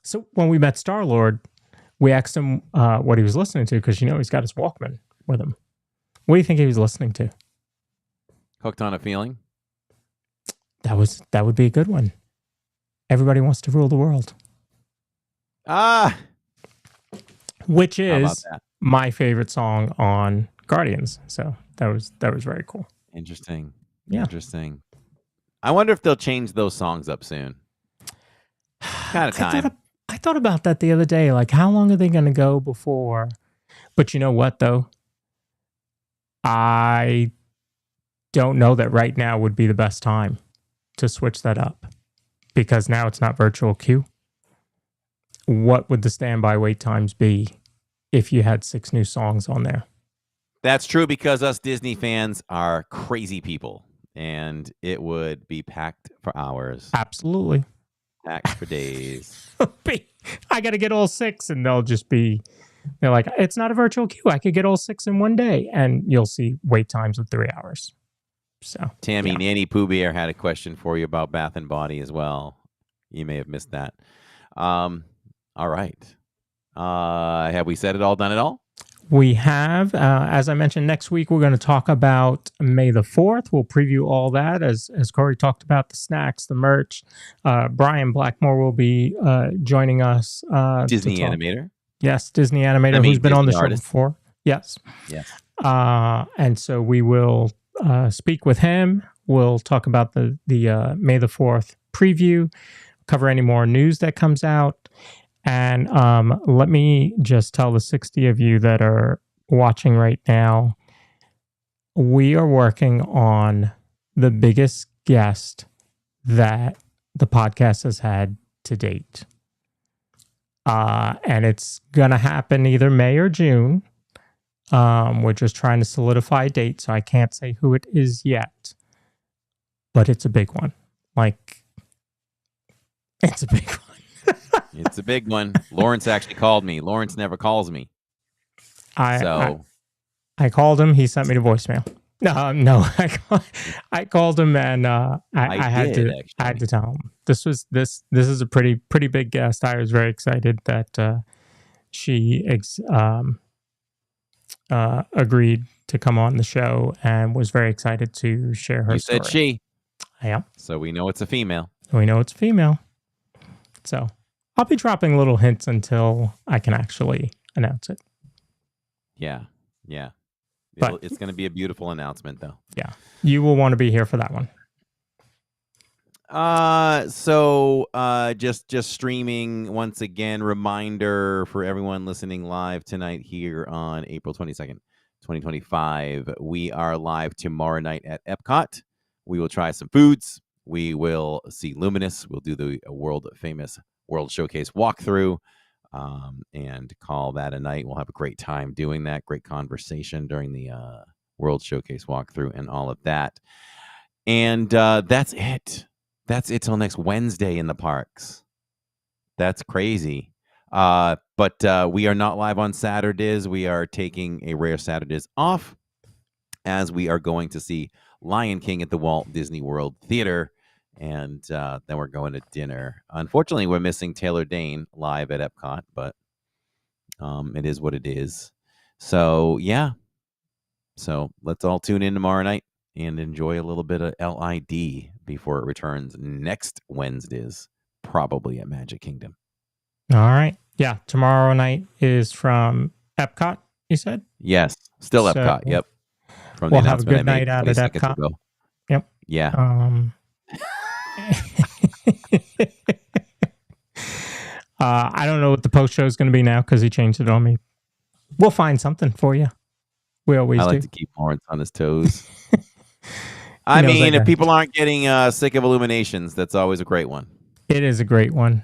S7: So when we met Star-Lord, we asked him what he was listening to, because he's got his Walkman with him. What do you think he was listening to?
S6: Hooked on a Feeling?
S7: That would be a good one. Everybody Wants to Rule the World. Which is my favorite song on Guardians. So that was very cool.
S6: Interesting.
S7: Yeah.
S6: Interesting. I wonder if they'll change those songs up soon. Kind of time.
S7: I thought about that the other day. Like, how long are they going to go before? But you know what, though? I don't know that right now would be the best time to switch that up, because now it's not virtual queue. What would the standby wait times be if you had 6 new songs on there?
S6: That's true, because us Disney fans are crazy people, and it would be packed for hours.
S7: Absolutely.
S6: Packed for days.
S7: I got to get all 6, and they're like, it's not a virtual queue. I could get all 6 in one day, and you'll see wait times of 3 hours. So,
S6: Tammy,
S7: yeah.
S6: Nanny Pooh Bear had a question for you about Bath and Body as well. You may have missed that. All right. Have we said it all, done it all?
S7: We have, as I mentioned, next week we're going to talk about May the 4th. We'll preview all that as Corey talked about, the snacks, the merch. Brian Blackmore will be joining us.
S6: Disney animator.
S7: Yes, Disney animator who's been
S6: Disney
S7: on the show
S6: artist.
S7: before. Yes.
S6: Yes.
S7: And so we will speak with him. We'll talk about the May the 4th preview, cover any more news that comes out. And let me just tell the 60 of you that are watching right now, we are working on the biggest guest that the podcast has had to date. And it's going to happen either May or June. We're just trying to solidify a date, so I can't say who it is yet. But it's a big one. Like, it's a big one.
S6: It's a big one. Lawrence actually called me. Lawrence never calls me.
S7: I called him. He sent me the voicemail. No, I called him, and I had to tell him this is a pretty big guest. I was very excited that she agreed to come on the show, and was very excited to share her story.
S6: You said she.
S7: Yeah.
S6: So we know it's a female.
S7: So I'll be dropping little hints until I can actually announce it.
S6: Yeah.
S7: But
S6: it's going to be a beautiful announcement, though.
S7: Yeah. You will want to be here for that one.
S6: So just streaming once again, reminder for everyone listening live tonight here on April 22nd, 2025. We are live tomorrow night at Epcot. We will try some foods. We will see Luminous. We'll do the world famous World Showcase walkthrough, and call that a night. We'll have a great time doing that. Great conversation during the World Showcase walkthrough and all of that. And that's it. That's it till next Wednesday in the parks. That's crazy. But we are not live on Saturdays. We are taking a rare Saturdays off, as we are going to see Lion King at the Walt Disney World Theater. And then we're going to dinner. Unfortunately, we're missing Taylor Dane live at Epcot, but it is what it is. So, yeah. So let's all tune in tomorrow night and enjoy a little bit of LID before it returns next Wednesdays, probably at Magic Kingdom.
S7: All right. Yeah. Tomorrow night is from Epcot, you said?
S6: Yes. Still Epcot. Yep.
S7: From we'll have a good night out at Epcot.
S6: Ago.
S7: Yep.
S6: Yeah.
S7: I don't know what the post show is going to be now because he changed it on me. We'll find something for you. We always do.
S6: I like to keep Lawrence on his toes. I mean, if people aren't getting sick of Illuminations, that's always a great one.
S7: It is a great one.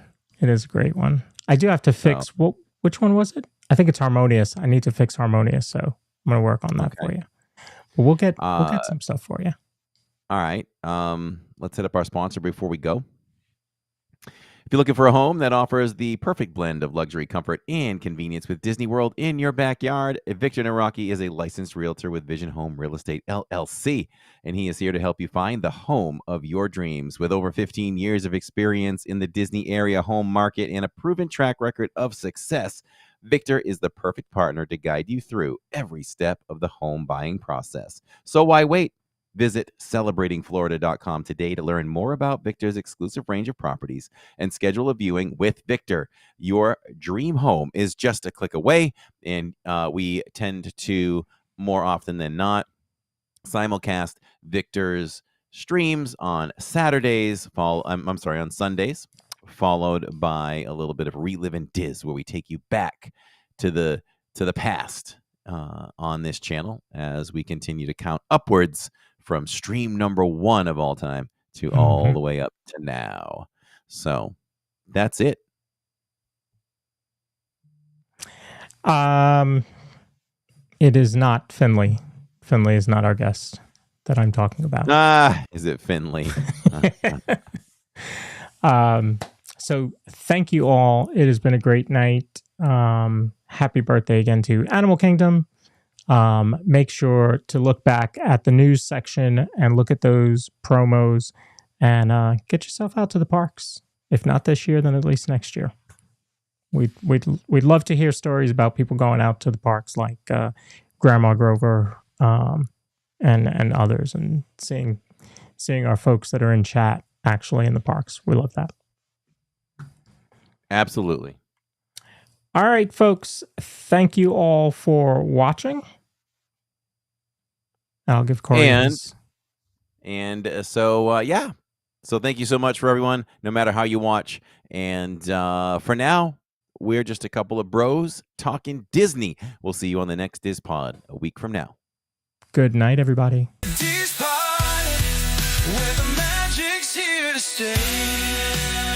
S7: I do have to fix. Well, which one was it? I think it's Harmonious. I need to fix Harmonious, so I'm going to work on that for you. But we'll get some stuff for you.
S6: All right. Let's hit up our sponsor before we go. If you're looking for a home that offers the perfect blend of luxury, comfort, and convenience with Disney World in your backyard, Victor Naraki is a licensed realtor with Vision Home Real Estate, LLC, and he is here to help you find the home of your dreams. With over 15 years of experience in the Disney area home market and a proven track record of success, Victor is the perfect partner to guide you through every step of the home buying process. So why wait? Visit celebratingflorida.com today to learn more about Victor's exclusive range of properties and schedule a viewing with Victor. Your dream home is just a click away, and we tend to, more often than not, simulcast Victor's streams on Saturdays. On Sundays, followed by a little bit of Reliving Diz, where we take you back to the past on this channel as we continue to count upwards from stream number 1 of all time to all the way up to now. So that's it.
S7: It is not Finley. Finley is not our guest that I'm talking about.
S6: Is it Finley?
S7: So thank you all. It has been a great night. Happy birthday again to Animal Kingdom. Make sure to look back at the news section and look at those promos and get yourself out to the parks. If not this year, then at least next year. We'd love to hear stories about people going out to the parks, like Grandma Grover and others, and seeing our folks that are in chat actually in the parks. We love that.
S6: Absolutely.
S7: All right, folks. Thank you all for watching. I'll give Corey
S6: So thank you so much for everyone, no matter how you watch. And for now, we're just a couple of bros talking Disney. We'll see you on the next DIZPod a week from now.
S7: Good night, everybody.
S4: DIZPod, where the magic's here to stay.